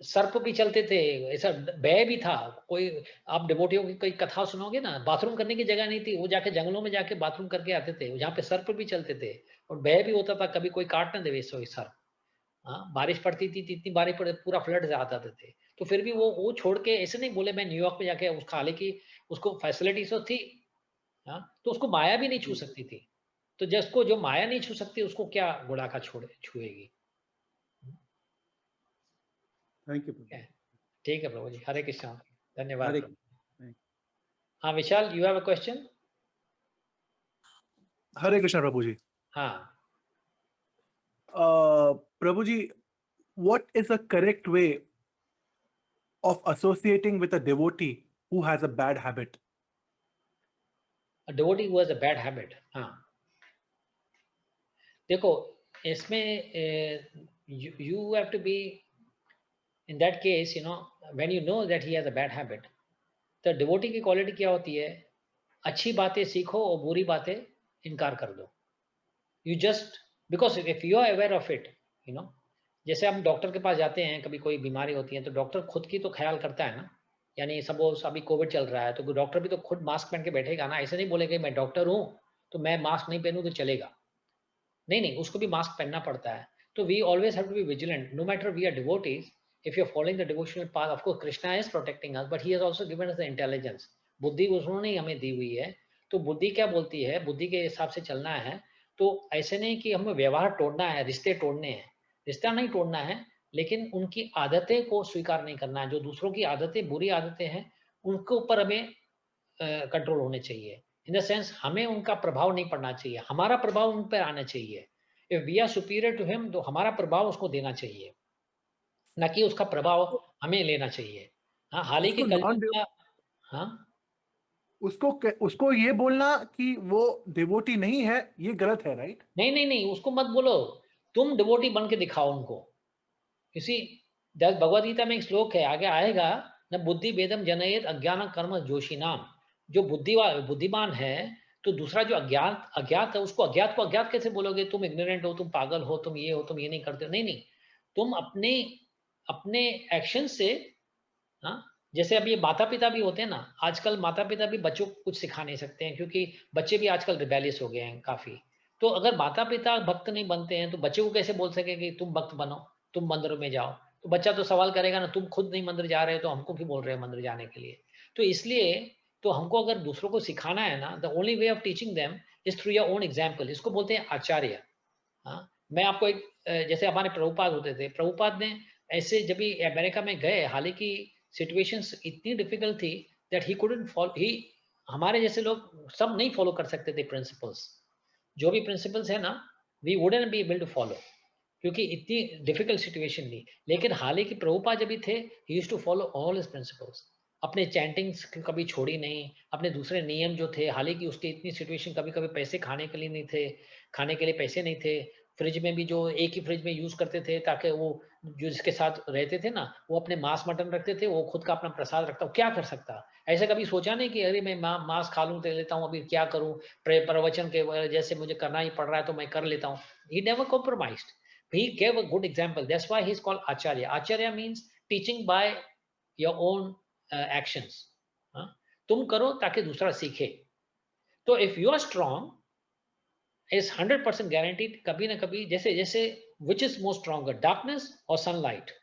सर्प भी चलते थे, ऐसा भय भी था। कोई आप डिवोटियों की कोई कथा सुनोगे ना, बाथरूम करने की जगह नहीं थी, वो जाके जंगलों में जाके बाथरूम करके आते थे, जहाँ पे सर्प भी चलते थे, और भय भी होता था कभी कोई काट ना देवे सर्प। हाँ, बारिश पड़ती थी, इतनी बारिश पड़ती, पूरा फ्लड आ जाते थे, तो फिर भी वो छोड़ के ऐसे नहीं बोले मैं न्यूयॉर्क में जाके उसका, हालांकि उसको फैसिलिटीज तो थी, हाँ, तो उसको माया भी नहीं छू सकती थी। तो जिसको जो माया नहीं छू सकती उसको क्या गुड़ाखा छुएगी। Thank you. ठीक है प्रभु जी, हरे कृष्णा, धन्यवाद हरे प्रभु। हाँ विशाल, यू हैव अ क्वेश्चन। हरे कृष्णा प्रभु जी। हाँ प्रभु जी, what is the correct way of associating with a devotee who has a bad habit? A devotee who has a bad habit, हाँ, देखो इसमें you have to be in that case, you know, when you know that he has a bad habit, तो devotee की quality क्या होती है, अच्छी बातें सीखो और बुरी बातें इनकार कर दो। You just because if you are aware of it, you know, जैसे हम डॉक्टर के पास जाते हैं, कभी कोई बीमारी होती है तो डॉक्टर खुद की तो ख्याल करता है ना, यानी सपोज अभी कोविड चल रहा है तो डॉक्टर भी तो खुद मास्क पहन के बैठेगा ना, ऐसे नहीं बोलेगा मैं डॉक्टर हूँ तो मैं मास्क नहीं पहनूं तो चलेगा, नहीं, उसको भी मास्क पहनना पड़ता है। तो we always have to be vigilant, no matter we are devotees, if you are following the devotional path, of course Krishna is protecting us, but he has also given us the intelligence, बुद्धि उन्होंने ही हमें दी हुई है। तो बुद्धि क्या बोलती है, बुद्धि के हिसाब से चलना है। तो ऐसे नहीं कि हमें व्यवहार तोड़ना है, रिश्ते तोड़ने हैं, रिश्ता नहीं तोड़ना है, लेकिन उनकी आदतें को स्वीकार नहीं करना है। जो दूसरों की आदतें बुरी आदतें हैं उनके ऊपर हमें कंट्रोल होने चाहिए, इन द सेंस हमें उनका प्रभाव नहीं पड़ना चाहिए, हमारा प्रभाव उन पर आना चाहिए। If we are superior to him तो हमारा प्रभाव उसको देना चाहिए, न कि उसका प्रभाव हमें लेना चाहिए। हाँ, हालांकि कलयुग का, हाँ, उसको ये बोलना कि वो डिवोटी नहीं है, ये गलत है, राइट? नहीं, उसको मत बोलो, तुम डिवोटी बन के दिखाओ उनको। किसी भगवद गीता में एक श्लोक है, आगे आएगा, न बुद्धि भेदम जनयेत अज्ञान कर्म जोशी नाम। जो बुद्धिमान है, तो दूसरा जो अज्ञात है, उसको अज्ञात को अज्ञात कैसे बोलोगे, तुम इग्नोरेंट हो, तुम पागल हो, तुम ये हो, तुम ये नहीं करते हो। नहीं, तुम अपने एक्शन से हाँ, जैसे अब ये माता पिता भी होते हैं ना, आजकल माता पिता भी बच्चों को कुछ सिखा नहीं सकते हैं, क्योंकि बच्चे भी आजकल रिबेलियस हो गए हैं काफी। तो अगर माता पिता भक्त नहीं बनते हैं तो बच्चे को कैसे बोल सके कि तुम भक्त बनो, तुम मंदिरों में जाओ? तो बच्चा तो सवाल करेगा ना, तुम खुद नहीं मंदिर जा रहे हो तो हमको क्यों बोल रहे हो मंदिर जाने के लिए? तो इसलिए तो हमको अगर दूसरों को सिखाना है ना, the only way of teaching them is through your own example. इसको बोलते हैं आचार्य। हाँ, मैं आपको एक जैसे हमारे प्रभुपाद होते थे, प्रभुपाद ने ऐसे जब भी अमेरिका में गए, हालांकि सिचुएशंस इतनी डिफिकल्ट थी दैट ही कुडंट फॉलो, ही हमारे जैसे लोग सब नहीं फॉलो कर सकते थे प्रिंसिपल्स। जो भी प्रिंसिपल्स है ना, we wouldn't be able to follow, क्योंकि इतनी डिफिकल्ट सिचुएशन थी। लेकिन हालांकि प्रभुपाद जब भी थे, he used to follow all his principles, अपने चैंटिंग्स कभी छोड़ी नहीं, अपने दूसरे नियम जो थे। हालांकि उसकी इतनी सिचुएशन, कभी कभी पैसे खाने के लिए नहीं थे, खाने के लिए पैसे नहीं थे, फ्रिज में भी जो एक ही फ्रिज में यूज करते थे, ताकि वो जो जिसके साथ रहते थे ना, वो अपने मांस मटन रखते थे, वो खुद का अपना प्रसाद रखता। क्या कर सकता? ऐसे कभी सोचा नहीं कि अरे मैं मांस खा लूं, ले लेता हूँ, अभी क्या करूं, प्रवचन के जैसे मुझे करना ही पड़ रहा है तो मैं कर लेता हूँ। He never compromised, he gave a good example. That's why he's called acharya. Acharya means teaching by your own actions. हाँ? तुम करो ताकि दूसरा सीखे। तो if you are strong, is 100% guaranteed कभी ना कभी, जैसे जैसे which is more stronger, darkness or sunlight?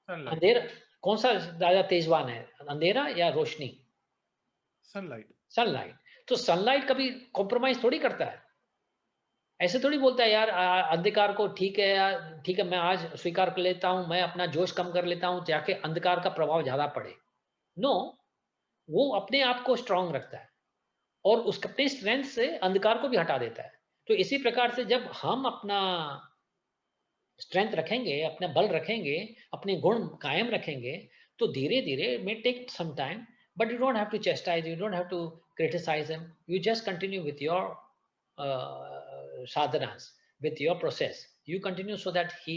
Sunlight. अंधेरा कौन सा ज्यादा तेजवान है, अंधेरा या रोशनी? Sunlight. सनलाइट। तो सनलाइट कभी कॉम्प्रोमाइज थोड़ी करता है। ऐसे थोड़ी बोलता है यार अंधकार को ठीक है यार, ठीक है मैं आज स्वीकार कर लेता हूं, मैं अपना जोश कम कर लेता हूं जाके अंधकार का प्रभाव ज्यादा पड़े। नो, वो अपने आप को स्ट्रांग रखता है और उसके अपने स्ट्रेंथ से अंधकार को भी हटा देता है। तो इसी प्रकार से जब हम अपना स्ट्रेंथ रखेंगे, अपना बल रखेंगे, अपने गुण कायम रखेंगे, तो धीरे धीरे may take some time, but you don't have to chastise, you don't have to criticise him, you just continue with your sadhanas, with your process. You continue so that he,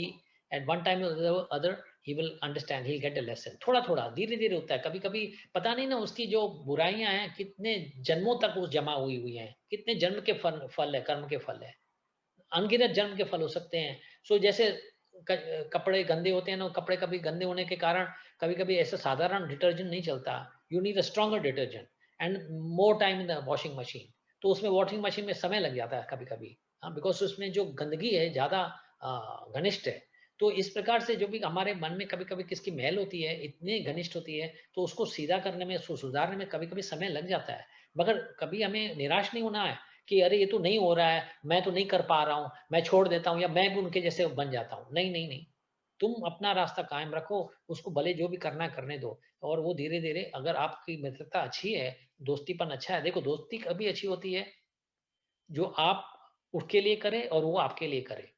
at one time or the other, he will understand, he'll get a lesson. थोड़ा थोड़ा धीरे धीरे होता है। कभी कभी पता नहीं ना उसकी जो बुराइयां हैं कितने जन्मों तक उस जमा हुई हुई हैं, कितने जन्म के फल है, कर्म के फल है, अनगिनत जन्म के फल हो सकते हैं। सो जैसे कपड़े गंदे होते हैं ना, कपड़े कभी गंदे होने के कारण कभी कभी ऐसा साधारण डिटर्जेंट नहीं चलता, you need a stronger detergent and more time in the washing machine. तो उसमें वॉशिंग मशीन में समय लग जाता है कभी कभी, हाँ, बिकॉज उसमें जो गंदगी है ज्यादा घनिष्ठ है। तो इस प्रकार से जो भी हमारे मन में कभी कभी किसकी मैल होती है, इतनी घनिष्ठ होती है, तो उसको सीधा करने में, उसको सुधारने में कभी कभी समय लग जाता है। मगर कभी हमें निराश नहीं होना है कि अरे ये तो नहीं हो रहा है, मैं तो नहीं कर पा रहा हूँ, मैं छोड़ देता हूँ, या मैं भी उनके जैसे बन जाता हूँ। नहीं नहीं नहीं, तुम अपना रास्ता कायम रखो, उसको भले जो भी करना करने दो। और वो धीरे धीरे, अगर आपकी मित्रता अच्छी है, दोस्तीपन अच्छा है, देखो दोस्ती कभी अच्छी होती है जो आप उसके लिए करे और वो आपके लिए करे।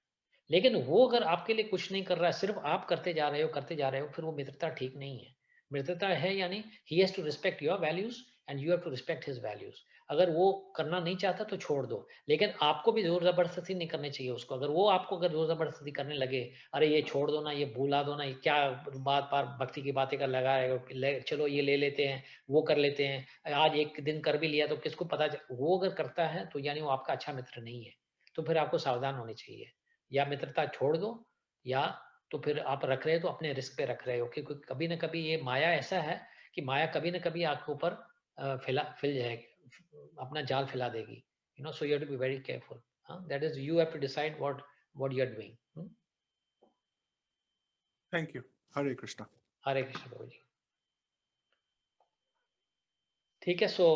लेकिन वो अगर आपके लिए कुछ नहीं कर रहा है, सिर्फ आप करते जा रहे हो करते जा रहे हो, फिर वो मित्रता ठीक नहीं है। मित्रता है यानी he has to respect your values and you have to respect his values. अगर वो करना नहीं चाहता तो छोड़ दो, लेकिन आपको भी जोर जबरदस्ती नहीं करनी चाहिए उसको। अगर वो आपको अगर जोर जबरदस्ती करने लगे, अरे ये छोड़ दो ना, ये भूला दो ना, ये क्या बात बार भक्ति की बातें कर लगा रहे हो, चलो ये ले लेते हैं, वो कर लेते हैं, आज एक दिन कर भी लिया तो किसको पता वो अगर करता है तो यानी वो आपका अच्छा मित्र नहीं है। तो फिर आपको सावधान होने चाहिए, या मित्रता छोड़ दो, या तो फिर आप रख रहे हो तो अपने रिस्क पे रख रहे हो, क्योंकि कभी ना कभी ये माया ऐसा है कि माया कभी ना कभी आपके ऊपर फिल जाएगी, अपना जाल फैला देगी। You know, so you have to be very careful. That is, you have to decide what you are doing. Thank you. Hare Krishna. Hare Krishna प्रभु जी। ठीक है, सो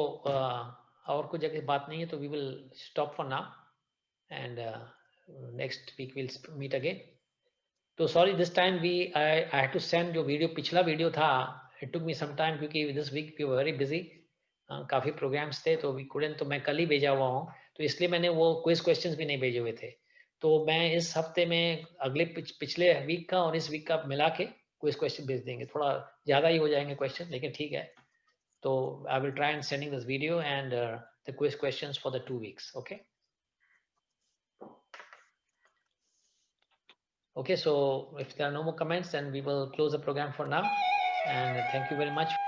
और कुछ जगह बात नहीं है तो we will stop for now and next week will meet again. तो sorry this time I had to send, जो वीडियो पिछला वीडियो था, it took me some time, क्योंकि this week we were very busy, काफ़ी programs थे, तो we couldn't, तो मैं कल ही भेजा हुआ हूँ, तो इसलिए मैंने वो क्विज क्वेश्चंस भी नहीं भेजे हुए थे। तो मैं इस हफ्ते में अगले पिछले वीक का और इस वीक का मिला के क्विज क्वेश्चन भेज देंगे। थोड़ा ज़्यादा ही हो जाएंगे क्वेश्चन, लेकिन ठीक है। तो I will try and sending this video and the quiz questions for the 2 weeks, okay? Okay, so if there are no more comments, then we will close the program for now. And thank you very much.